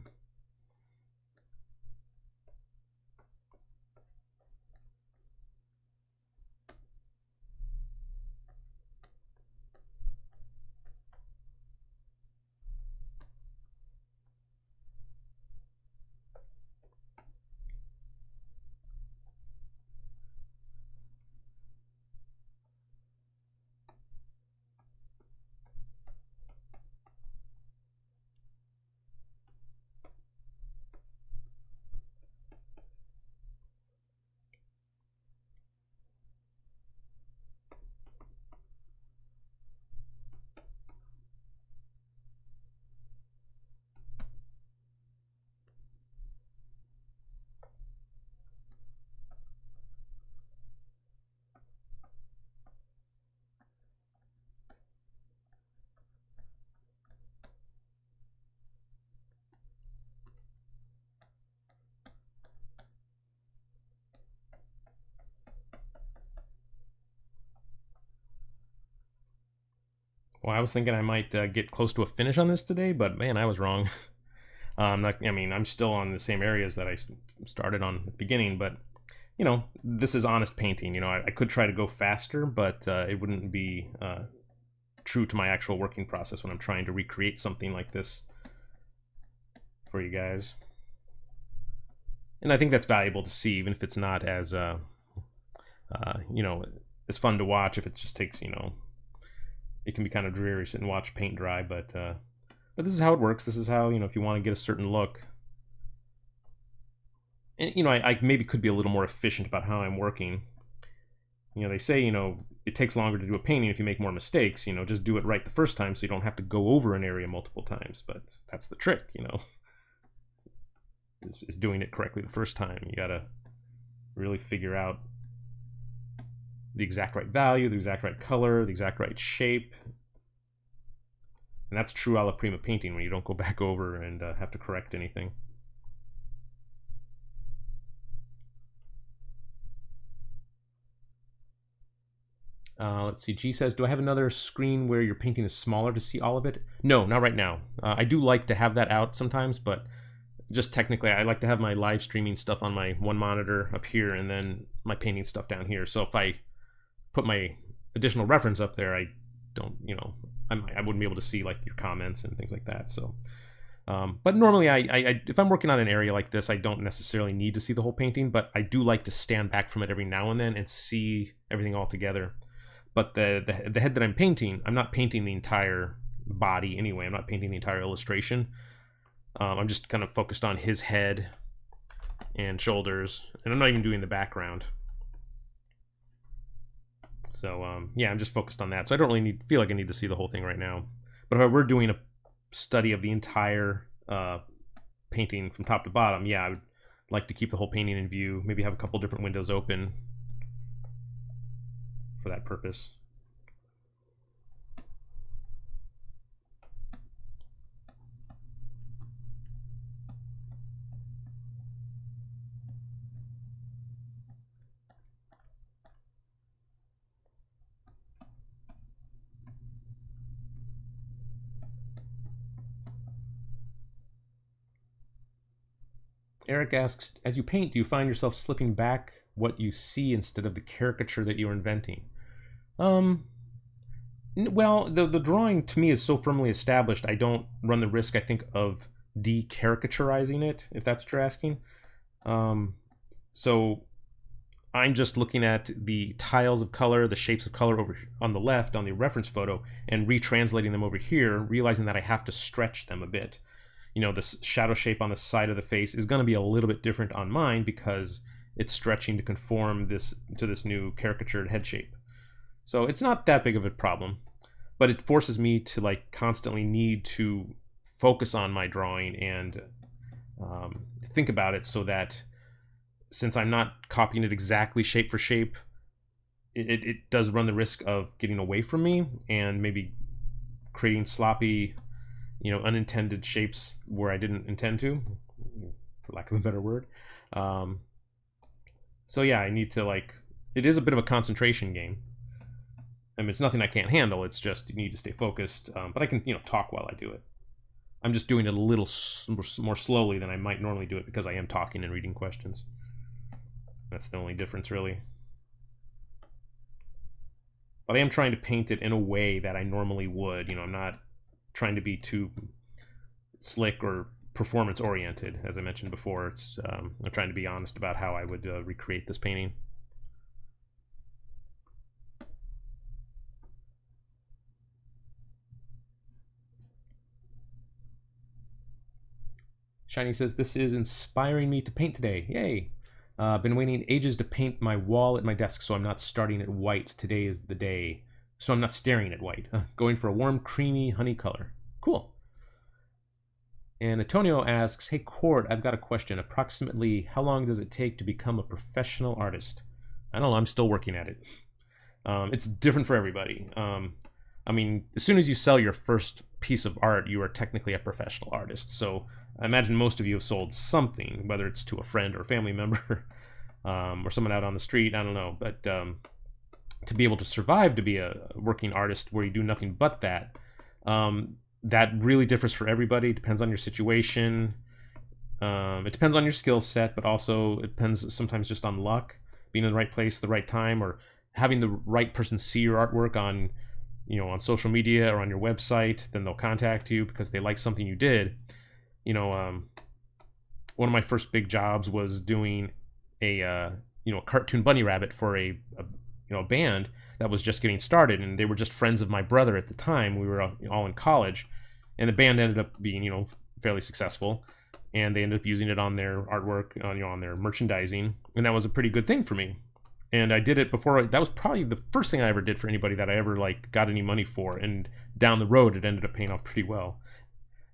A: Well, I was thinking I might get close to a finish on this today, but man, I was wrong. I mean, I'm still on the same areas that I started on at the beginning, but this is honest painting. I could try to go faster, but it wouldn't be true to my actual working process when I'm trying to recreate something like this for you guys. And I think that's valuable to see, even if it's not as as fun to watch. If it just takes it can be kind of dreary sit and watch paint dry, but this is how it works. This is how, if you want to get a certain look. And I maybe could be a little more efficient about how I'm working. They say it takes longer to do a painting if you make more mistakes. Just do it right the first time so you don't have to go over an area multiple times. But that's the trick, is doing it correctly the first time. You gotta really figure out the exact right value, the exact right color, the exact right shape. And that's true alla prima painting, when you don't go back over and have to correct anything. Let's see, G says, do I have another screen where your painting is smaller to see all of it? No, not right now. I do like to have that out sometimes, but just technically I like to have my live streaming stuff on my one monitor up here and then my painting stuff down here. So if I put my additional reference up there, I don't, I wouldn't be able to see like your comments and things like that. So, but normally if I'm working on an area like this, I don't necessarily need to see the whole painting, but I do like to stand back from it every now and then and see everything all together. But the head that I'm painting, I'm not painting the entire body anyway. I'm not painting the entire illustration. I'm just kind of focused on his head and shoulders, and I'm not even doing the background. So yeah, I'm just focused on that. So I don't really feel like I need to see the whole thing right now. But if I were doing a study of the entire painting from top to bottom, yeah, I would like to keep the whole painting in view. Maybe have a couple different windows open for that purpose. Eric asks, as you paint, do you find yourself slipping back what you see instead of the caricature that you're inventing? Well, the drawing to me is so firmly established, I don't run the risk, I think, of de-caricaturizing it, if that's what you're asking. So I'm just looking at the tiles of color, the shapes of color over on the left on the reference photo, and retranslating them over here, realizing that I have to stretch them a bit. The shadow shape on the side of the face is going to be a little bit different on mine because it's stretching to conform to this new caricatured head shape. So it's not that big of a problem, but it forces me to like constantly need to focus on my drawing and think about it, so that since I'm not copying it exactly shape for shape, it does run the risk of getting away from me and maybe creating sloppy, unintended shapes where I didn't intend to, for lack of a better word. Um, so yeah, I need to like. It is a bit of a concentration game. I mean, it's nothing I can't handle. It's just you need to stay focused. But I can, talk while I do it. I'm just doing it a little more slowly than I might normally do it because I am talking and reading questions. That's the only difference, really. But I am trying to paint it in a way that I normally would. I'm not trying to be too slick or performance oriented. As I mentioned before, I'm trying to be honest about how I would recreate this painting. Shiny says, this is inspiring me to paint today. Yay. Been waiting ages to paint my wall at my desk, so I'm not starting at white. Today is the day. So I'm not staring at white. Going for a warm, creamy honey color. Cool. And Antonio asks, hey, Cord, I've got a question. Approximately how long does it take to become a professional artist? I don't know. I'm still working at it. It's different for everybody. I mean, as soon as you sell your first piece of art, you are technically a professional artist. So I imagine most of you have sold something, whether it's to a friend or a family member, or someone out on the street. I don't know. But to be able to survive to be a working artist where you do nothing but that, that really differs for everybody. It depends on your situation. It depends on your skill set, but also it depends sometimes just on luck, being in the right place at the right time, or having the right person see your artwork on social media or on your website. Then they'll contact you because they like something you did. One of my first big jobs was doing a cartoon bunny rabbit for a band that was just getting started, and they were just friends of my brother at the time. We were all in college, and the band ended up being fairly successful, and they ended up using it on their artwork, on their merchandising, and that was a pretty good thing for me. And I did it before. That was probably the first thing I ever did for anybody that I ever got any money for. And down the road, it ended up paying off pretty well.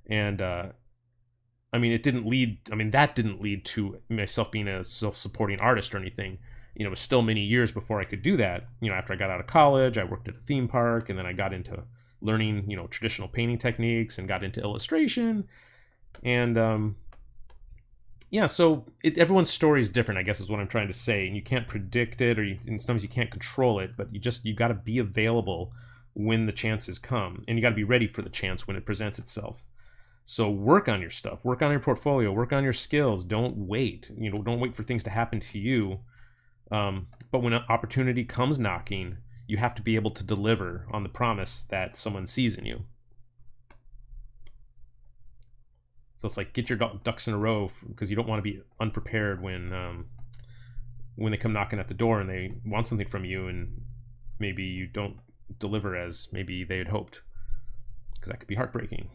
A: And I mean, that didn't lead to myself being a self-supporting artist or anything. It was still many years before I could do that. After I got out of college, I worked at a theme park, and then I got into learning, traditional painting techniques, and got into illustration. And yeah, so everyone's story is different, I guess, is what I'm trying to say. And you can't predict it, and sometimes you can't control it, but you got to be available when the chances come, and you got to be ready for the chance when it presents itself. So work on your stuff, work on your portfolio, work on your skills. Don't wait. Don't wait for things to happen to you. But when an opportunity comes knocking, you have to be able to deliver on the promise that someone sees in you. So it's like, get your ducks in a row, because you don't want to be unprepared when they come knocking at the door and they want something from you, and maybe you don't deliver as maybe they had hoped, because that could be heartbreaking.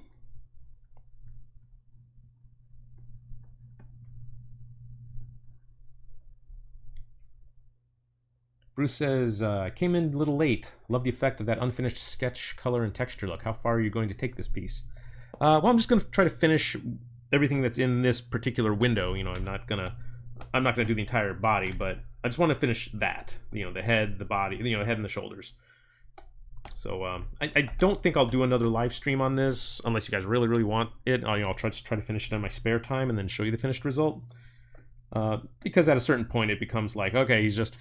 A: Bruce says, came in a little late. Love the effect of that unfinished sketch, color, and texture look. How far are you going to take this piece? Well, I'm just going to try to finish everything that's in this particular window. I'm not gonna do the entire body, but I just want to finish that. The head, the body, the head and the shoulders. So I don't think I'll do another live stream on this unless you guys really, really want it. I'll try to finish it on my spare time and then show you the finished result. Because at a certain point it becomes like, okay, he's just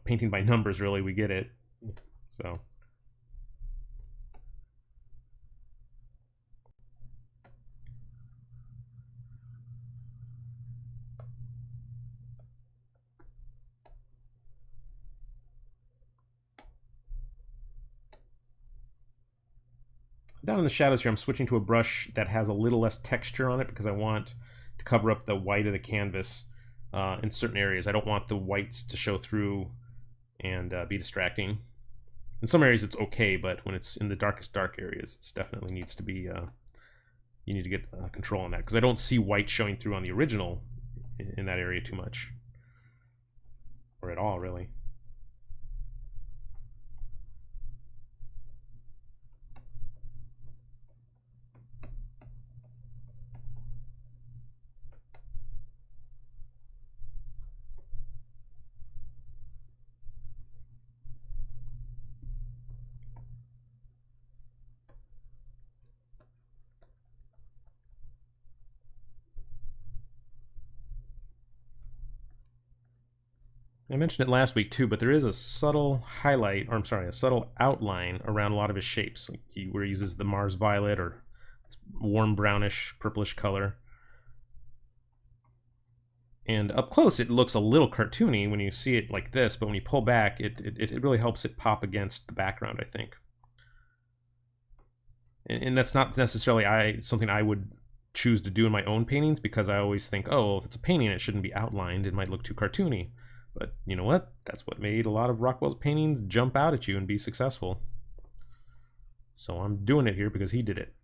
A: painting by numbers. Really, we get it. So. Down in the shadows here, I'm switching to a brush that has a little less texture on it because I want to cover up the white of the canvas in certain areas. I don't want the whites to show through and be distracting. In some areas it's okay, but when it's in the darkest dark areas, it definitely needs to be, you need to get control on that, because I don't see white showing through on the original in that area too much, or at all, really. I mentioned it last week too, but there is a subtle highlight, or I'm sorry, a subtle outline around a lot of his shapes. Like where he uses the Mars violet or warm brownish, purplish color. And up close, it looks a little cartoony when you see it like this, but when you pull back, it really helps it pop against the background, I think. And that's not necessarily something I would choose to do in my own paintings, because I always think, oh, if it's a painting, it shouldn't be outlined. It might look too cartoony. But you know what? That's what made a lot of Rockwell's paintings jump out at you and be successful. So I'm doing it here because he did it.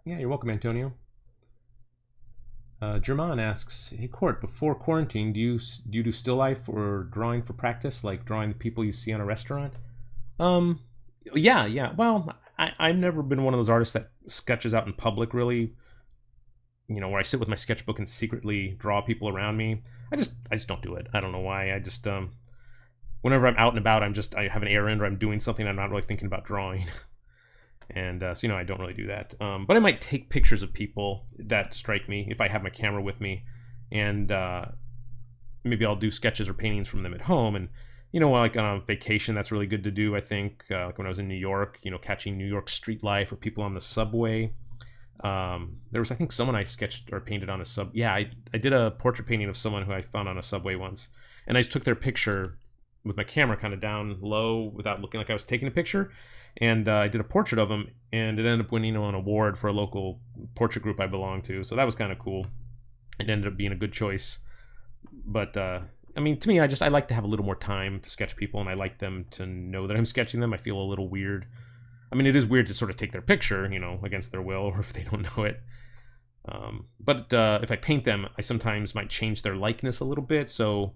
A: Yeah, you're welcome, Antonio. German asks, "Hey Court, before quarantine, do you do still life or drawing for practice, like drawing the people you see on a restaurant?" Um, yeah. Well, I've never been one of those artists that sketches out in public, really. Where I sit with my sketchbook and secretly draw people around me. I just don't do it. I don't know why. I just whenever I'm out and about, I have an errand or I'm doing something. I'm not really thinking about drawing. And so I don't really do that. But I might take pictures of people that strike me if I have my camera with me, and maybe I'll do sketches or paintings from them at home. And like on a vacation, that's really good to do. I think like when I was in New York, catching New York street life or people on the subway. There was, I think, someone I sketched or painted on a sub. Yeah, I did a portrait painting of someone who I found on a subway once, and I just took their picture with my camera kind of down low without looking like I was taking a picture. And I did a portrait of him, and it ended up winning an award for a local portrait group I belong to. So that was kind of cool. It ended up being a good choice. But I mean, to me, I like to have a little more time to sketch people, and I like them to know that I'm sketching them. I feel a little weird. I mean, it is weird to sort of take their picture, against their will, or if they don't know it. But if I paint them, I sometimes might change their likeness a little bit. So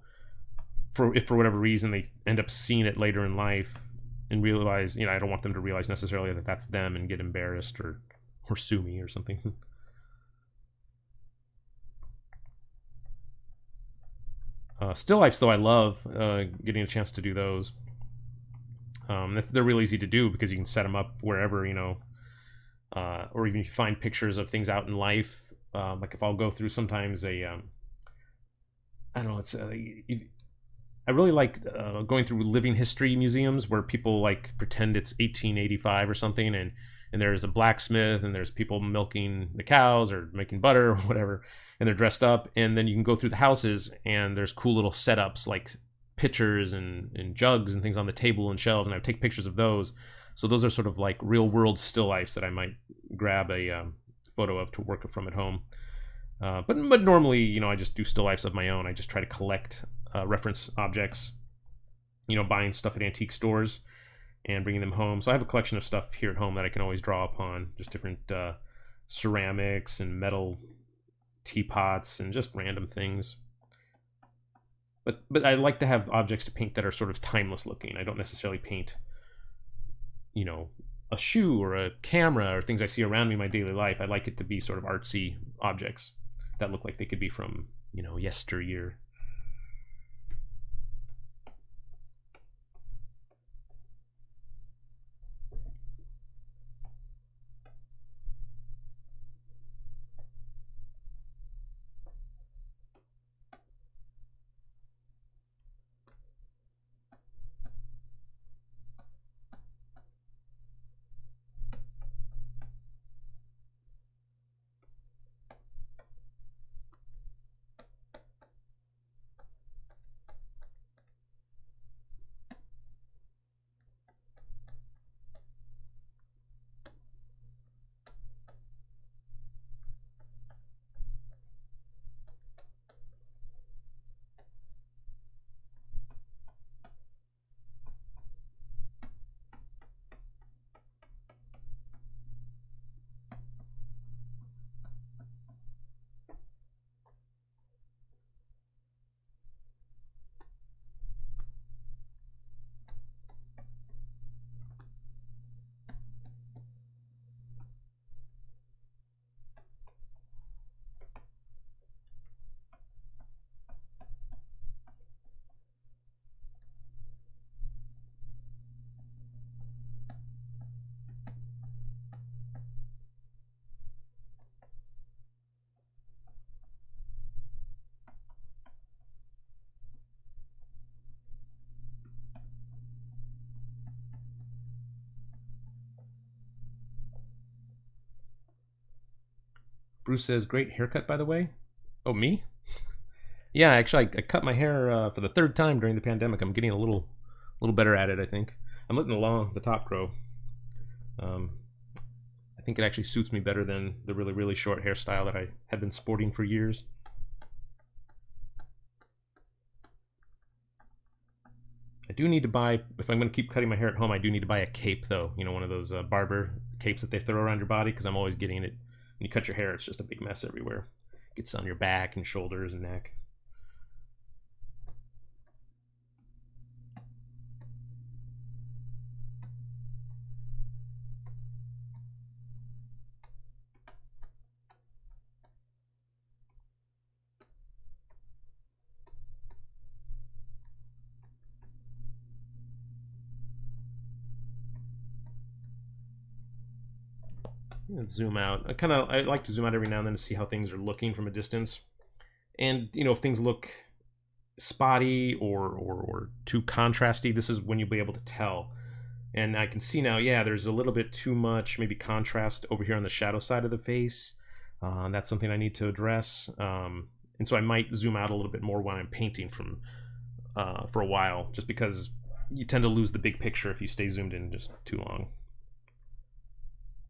A: if for whatever reason they end up seeing it later in life and realize, I don't want them to realize necessarily that that's them and get embarrassed or sue me or something. Still lifes, though, I love getting a chance to do those. They're really easy to do because you can set them up wherever, or even if you find pictures of things out in life. Like if I'll go through sometimes I don't know, I really like going through living history museums where people like pretend it's 1885 or something, and there's a blacksmith and there's people milking the cows or making butter or whatever, and they're dressed up, and then you can go through the houses and there's cool little setups like pitchers and jugs and things on the table and shelves, and I would take pictures of those. So those are sort of like real world still lifes that I might grab a photo of to work from at home. But normally, I just do still lifes of my own. I just try to collect reference objects, buying stuff at antique stores and bringing them home. So I have a collection of stuff here at home that I can always draw upon, just different ceramics and metal teapots and just random things. But I like to have objects to paint that are sort of timeless looking. I don't necessarily paint, a shoe or a camera or things I see around me in my daily life. I like it to be sort of artsy objects that look like they could be from, yesteryear. Bruce says, great haircut, by the way. Oh, me? Yeah, actually, I cut my hair for the third time during the pandemic. I'm getting a little better at it, I think. I'm letting the top grow. I think it actually suits me better than the really short hairstyle that I had been sporting for years. I do need to buy, if I'm going to keep cutting my hair at home, I do need to buy a cape, though. You know, one of those barber capes that they throw around your body, because I'm always getting it. When you cut your hair, it's just a big mess everywhere. It gets on your back and shoulders and neck. Let's zoom out. I like to zoom out every now and then to see how things are looking from a distance. And, you know, if things look spotty or too contrasty, this is when you'll be able to tell. And I can see now, yeah, there's a little bit too much maybe contrast over here on the shadow side of the face. That's something I need to address. And so I might zoom out a little bit more when I'm painting for a while, just because you tend to lose the big picture if you stay zoomed in just too long.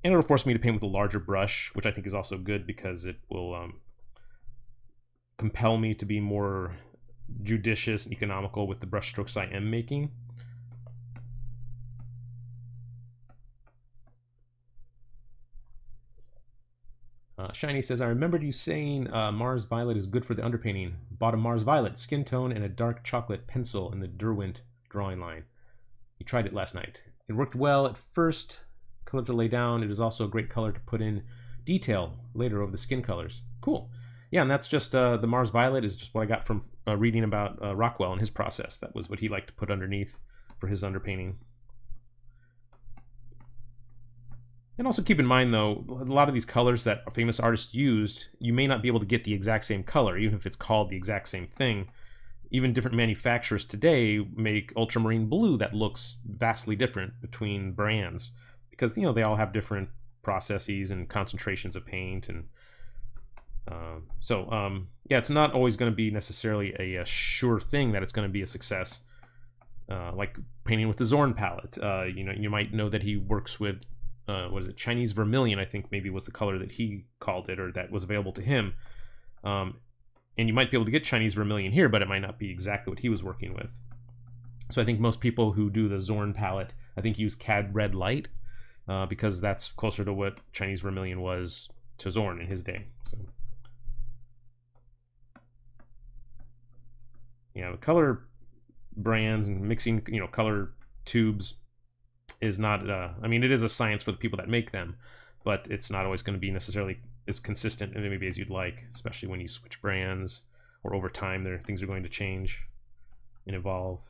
A: And it'll force me to paint with a larger brush, which I think is also good because it will compel me to be more judicious and economical with the brush strokes I am making. Shiny says, I remembered you saying Mars Violet is good for the underpainting. Bought a Mars Violet skin tone and a dark chocolate pencil in the Derwent drawing line. You tried it last night. It worked well at first. Color to lay down. It is also a great color to put in detail later over the skin colors. Cool. Yeah, and that's just the Mars Violet is just what I got from reading about Rockwell and his process. That was what he liked to put underneath for his underpainting. And also keep in mind, though, a lot of these colors that famous artists used, you may not be able to get the exact same color, even if it's called the exact same thing. Even different manufacturers today make ultramarine blue that looks vastly different between brands, because, you know, they all have different processes and concentrations of paint. And yeah, it's not always going to be necessarily a sure thing that it's going to be a success. Like painting with the Zorn palette, you know, you might know that he works with what is it, Chinese vermilion, I think maybe was the color that he called it, or that was available to him. And you might be able to get Chinese vermilion here, but it might not be exactly what he was working with. So I think most people who do the Zorn palette, I think, use Cad Red Light, because that's closer to what Chinese vermilion was to Zorn in his day. So, yeah, the color brands and mixing, you know, color tubes is not, I mean, it is a science for the people that make them, but it's not always going to be necessarily as consistent and maybe as you'd like, especially when you switch brands or over time things are going to change and evolve.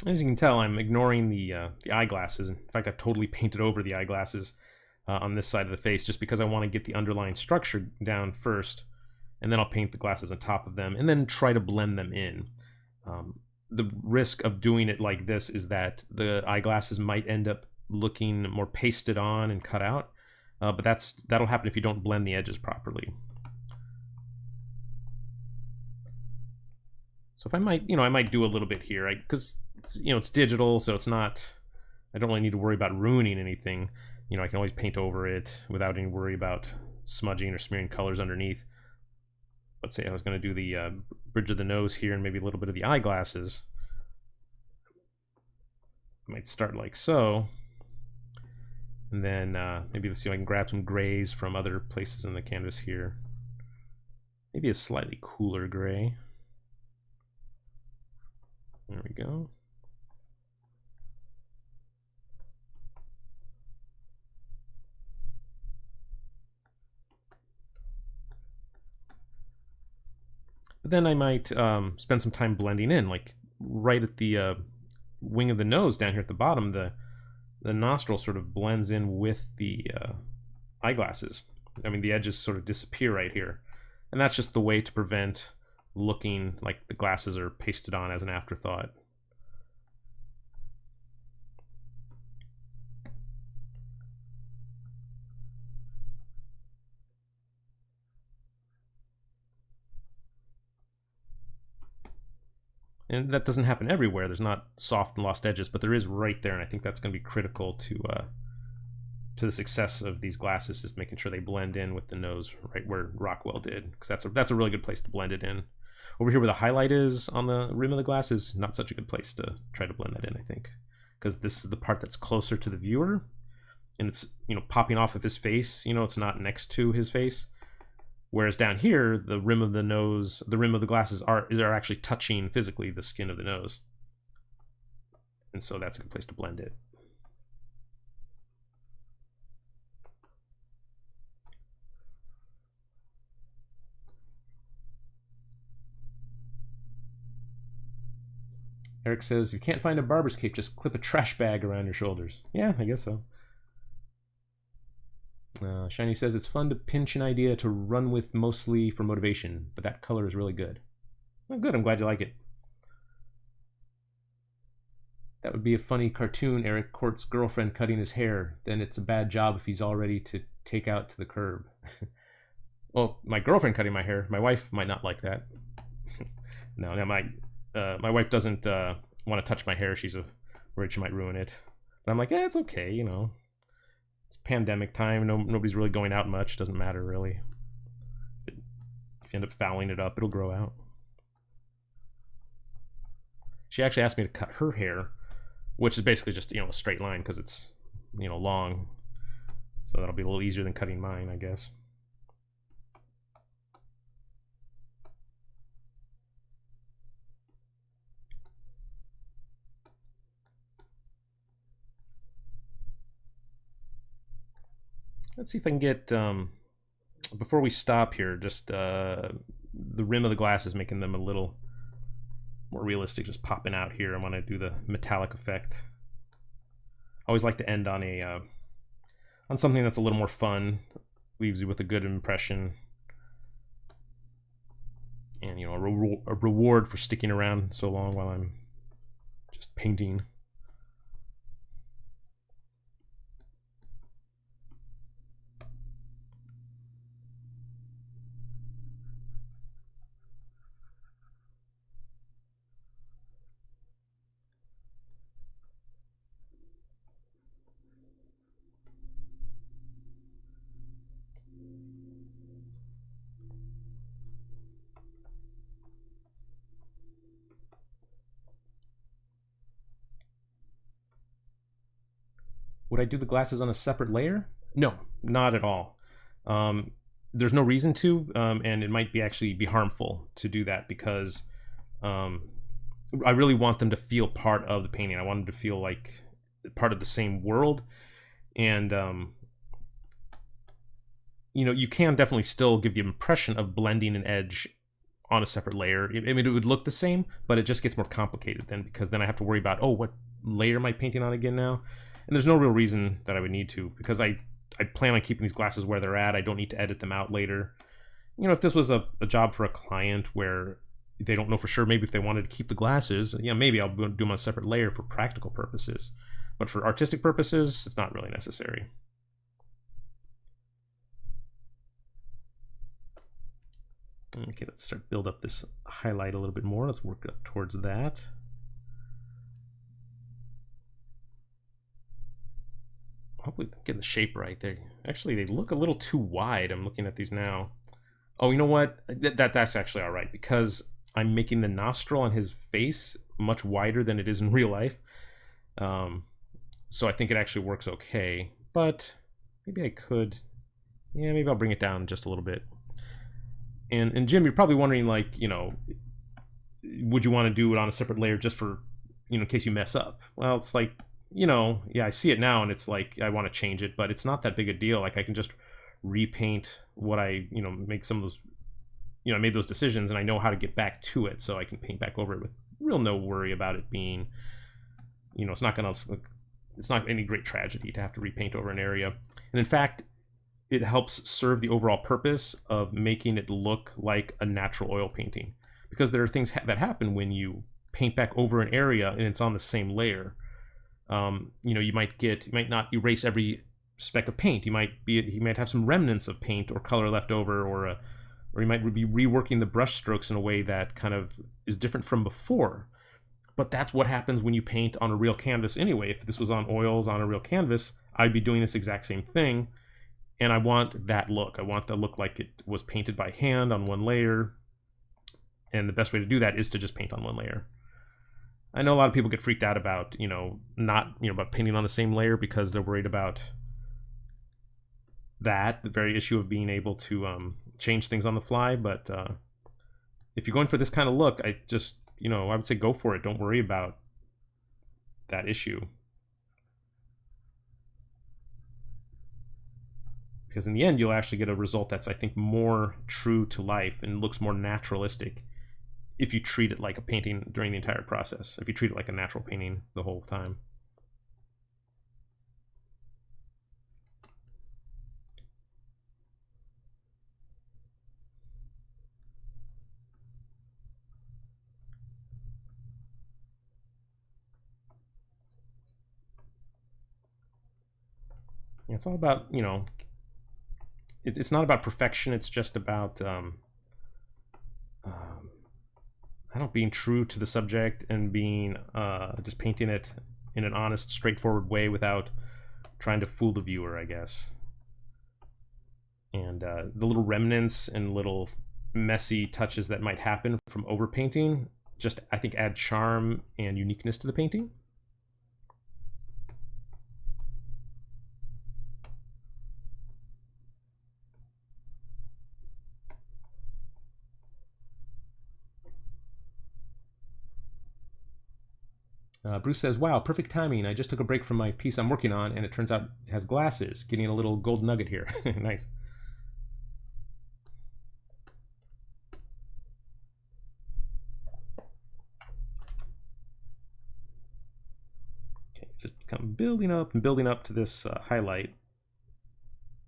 A: As you can tell, I'm ignoring the eyeglasses. In fact, I've totally painted over the eyeglasses on this side of the face just because I want to get the underlying structure down first, and then I'll paint the glasses on top of them and then try to blend them in. The risk of doing it like this is that the eyeglasses might end up looking more pasted on and cut out, but that'll happen if you don't blend the edges properly. So if I might, you know, I might do a little bit here, because it's digital, so it's not, I don't really need to worry about ruining anything. You know, I can always paint over it without any worry about smudging or smearing colors underneath. Let's say I was going to do the bridge of the nose here and maybe a little bit of the eyeglasses. I might start like so. And then maybe let's see if I can grab some grays from other places in the canvas here. Maybe a slightly cooler gray. There we go. But then I might spend some time blending in, like right at the wing of the nose down here at the bottom. The nostril sort of blends in with the eyeglasses. I mean, the edges sort of disappear right here. And that's just the way to prevent looking like the glasses are pasted on as an afterthought. And that doesn't happen everywhere. There's not soft and lost edges, but there is right there, and I think that's going to be critical to the success of these glasses, is making sure they blend in with the nose right where Rockwell did, because that's a really good place to blend it in. Over here where the highlight is on the rim of the glass is not such a good place to try to blend that in, I think, because this is the part that's closer to the viewer, and it's, you know, popping off of his face. You know, it's not next to his face. Whereas down here, the rim of the nose, the rim of the glasses are actually touching physically the skin of the nose. And so that's a good place to blend it. Eric says, if you can't find a barber's cape, just clip a trash bag around your shoulders. Yeah, I guess so. Shiny says, it's fun to pinch an idea to run with mostly for motivation, but that color is really good. Well, good, I'm glad you like it. That would be a funny cartoon, Eric. Court's girlfriend cutting his hair. Then it's a bad job if he's all ready to take out to the curb. Well, my girlfriend cutting my hair. My wife might not like that. No, my wife doesn't want to touch my hair. She's worried she might ruin it. But I'm like, yeah, it's okay, you know. It's pandemic time. Nobody's really going out much. Doesn't matter, really. If you end up fouling it up, it'll grow out. She actually asked me to cut her hair, which is basically just, you know, a straight line because it's, you know, long. So that'll be a little easier than cutting mine, I guess. Let's see if I can get, before we stop here, just the rim of the glasses, making them a little more realistic, just popping out here. I want to do the metallic effect. I always like to end on on something that's a little more fun, leaves you with a good impression, and, you know, a reward for sticking around so long while I'm just painting. Would I do the glasses on a separate layer? No, not at all. There's no reason to, and it might be actually be harmful to do that, because I really want them to feel part of the painting. I want them to feel like part of the same world, and you know, you can definitely still give the impression of blending an edge on a separate layer. I mean, it would look the same, but it just gets more complicated then, because then I have to worry about, oh, what layer am I painting on again now? And there's no real reason that I would need to, because I plan on keeping these glasses where they're at. I don't need to edit them out later. You know, if this was a job for a client where they don't know for sure, maybe if they wanted to keep the glasses, yeah, maybe I'll do them on a separate layer for practical purposes. But for artistic purposes, it's not really necessary. Okay, let's start build up this highlight a little bit more. Let's work up towards that. Hopefully getting the shape right there. Actually, they look a little too wide. I'm looking at these now. Oh, you know what? That's actually all right, because I'm making the nostril on his face much wider than it is in real life. So I think it actually works okay. But maybe I could. Yeah, maybe I'll bring it down just a little bit. And Jim, you're probably wondering, like, you know, would you want to do it on a separate layer just for, you know, in case you mess up? Well, it's like, you know, yeah, I see it now and it's like I want to change it, but it's not that big a deal. Like, I can just repaint what I, you know, make some of those I made those decisions and I know how to get back to it, so I can paint back over it with real no worry about it being, it's not any great tragedy to have to repaint over an area. And in fact, it helps serve the overall purpose of making it look like a natural oil painting, because there are things that happen when you paint back over an area and it's on the same layer. You might not erase every speck of paint. You might have some remnants of paint or color left over, or you might be reworking the brush strokes in a way that kind of is different from before. But that's what happens when you paint on a real canvas anyway. If this was on oils on a real canvas, I'd be doing this exact same thing. And I want that look. I want the look like it was painted by hand on one layer. And the best way to do that is to just paint on one layer. I know a lot of people get freaked out about, about painting on the same layer because they're worried about the very issue of being able to change things on the fly. But if you're going for this kind of look, I would say go for it. Don't worry about that issue. Because in the end, you'll actually get a result that's, I think, more true to life and looks more naturalistic if you treat it like a painting during the entire process, if you treat it like a natural painting the whole time. It's all about, it's not about perfection. It's just about being true to the subject and being just painting it in an honest, straightforward way without trying to fool the viewer, I guess. And the little remnants and little messy touches that might happen from overpainting just, I think, add charm and uniqueness to the painting. Bruce says, wow, perfect timing. I just took a break from my piece I'm working on, and it turns out it has glasses. Getting a little gold nugget here. Nice. Okay, just kind of building up and building up to this highlight.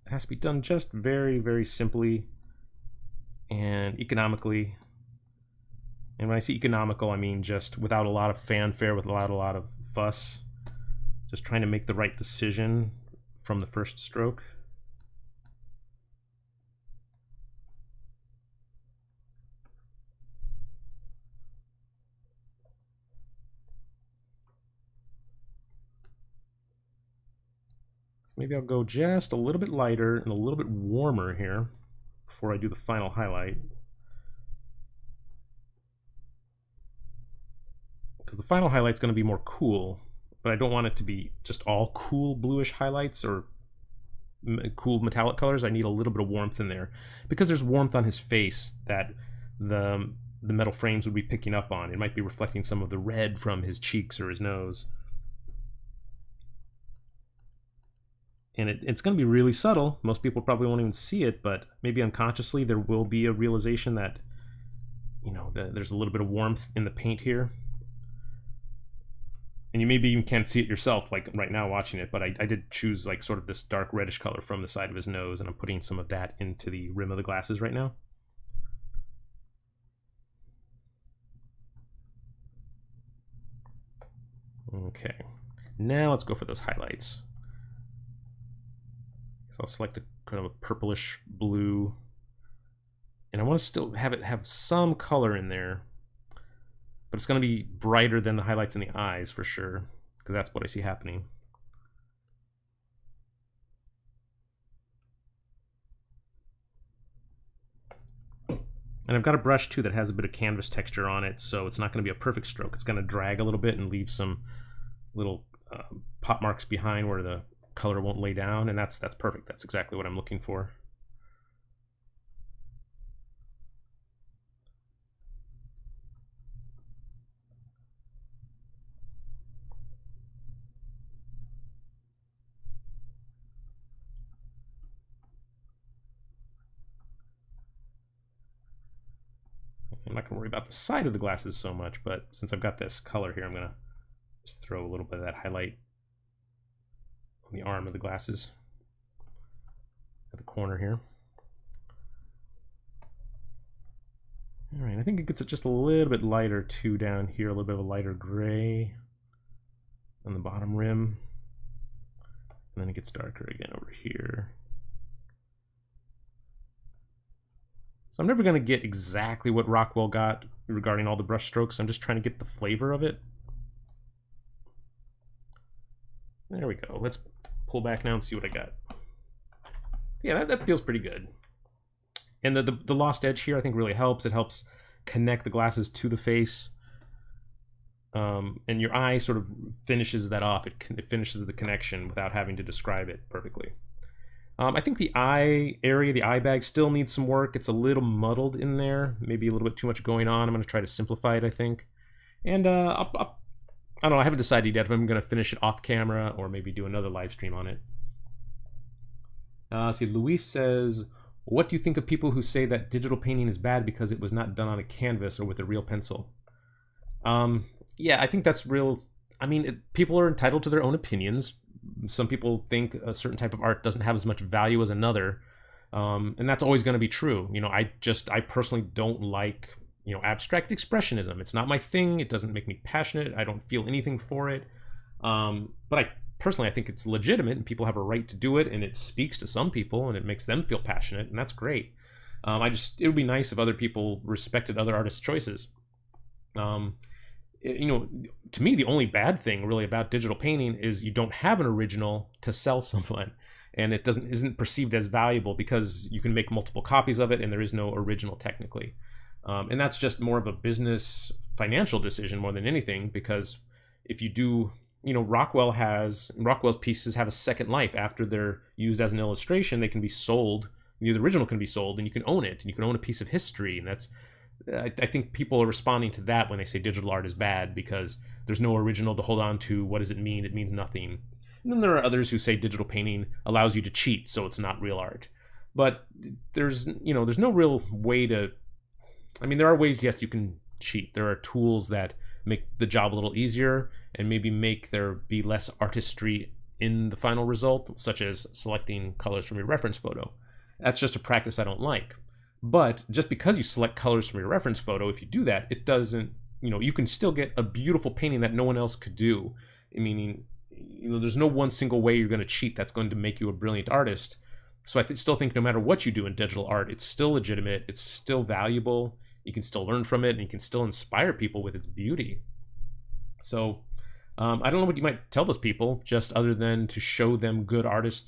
A: It has to be done just very, very simply and economically. And when I say economical, I mean just without a lot of fanfare, without a lot of fuss. Just trying to make the right decision from the first stroke. So maybe I'll go just a little bit lighter and a little bit warmer here before I do the final highlight. Because the final highlight's going to be more cool, but I don't want it to be just all cool bluish highlights or cool metallic colors. I need a little bit of warmth in there, because there's warmth on his face that the metal frames would be picking up on. It might be reflecting some of the red from his cheeks or his nose. And it's going to be really subtle. Most people probably won't even see it, but maybe unconsciously there will be a realization that, there's a little bit of warmth in the paint here. And you maybe even can't see it yourself, like right now watching it, but I did choose like sort of this dark reddish color from the side of his nose, and I'm putting some of that into the rim of the glasses right now. Okay, now let's go for those highlights. So I'll select a kind of a purplish blue, and I want to still have it have some color in there, but it's going to be brighter than the highlights in the eyes for sure, because that's what I see happening. And I've got a brush too that has a bit of canvas texture on it, so it's not going to be a perfect stroke. It's going to drag a little bit and leave some little pop marks behind where the color won't lay down, and that's perfect. That's exactly what I'm looking for. I'm not going to worry about the side of the glasses so much, but since I've got this color here, I'm going to just throw a little bit of that highlight on the arm of the glasses at the corner here. All right, I think it gets it just a little bit lighter too down here, a little bit of a lighter gray on the bottom rim. And then it gets darker again over here. So I'm never going to get exactly what Rockwell got regarding all the brush strokes. I'm just trying to get the flavor of it. There we go. Let's pull back now and see what I got. Yeah, that feels pretty good. And the lost edge here I think really helps. It helps connect the glasses to the face. And your eye sort of finishes that off. It finishes the connection without having to describe it perfectly. I think the eye area, the eye bag, still needs some work. It's a little muddled in there. Maybe a little bit too much going on. I'm going to try to simplify it, I think. And I don't know. I haven't decided yet if I'm going to finish it off camera or maybe do another live stream on it. See, Luis says, what do you think of people who say that digital painting is bad because it was not done on a canvas or with a real pencil? Yeah, I think that's real. I mean, people are entitled to their own opinions. Some people think a certain type of art doesn't have as much value as another, and that's always going to be true. You know, I personally don't like, you know, abstract expressionism. It's not my thing. It doesn't make me passionate. I don't feel anything for it. But I think it's legitimate, and people have a right to do it, and it speaks to some people, and it makes them feel passionate, and that's great. It would be nice if other people respected other artists' choices. You know, to me, the only bad thing really about digital painting is you don't have an original to sell someone, and it isn't perceived as valuable because you can make multiple copies of it and there is no original technically. And that's just more of a business financial decision more than anything, because if you do, you know, Rockwell's pieces have a second life. After they're used as an illustration, they can be sold. The original can be sold and you can own it, and you can own a piece of history. And that's, I think people are responding to that when they say digital art is bad because there's no original to hold on to. What does it mean? It means nothing. And then there are others who say digital painting allows you to cheat, so it's not real art. But there's no real way to, I mean, there are ways, yes, you can cheat. There are tools that make the job a little easier and maybe make there be less artistry in the final result, such as selecting colors from your reference photo. That's just a practice I don't like. But just because you select colors from your reference photo, if you do that, it doesn't, you know, you can still get a beautiful painting that no one else could do. Meaning, you know, there's no one single way you're going to cheat that's going to make you a brilliant artist. So I still think no matter what you do in digital art, it's still legitimate, it's still valuable, you can still learn from it, and you can still inspire people with its beauty. So I don't know what you might tell those people, just other than to show them good artists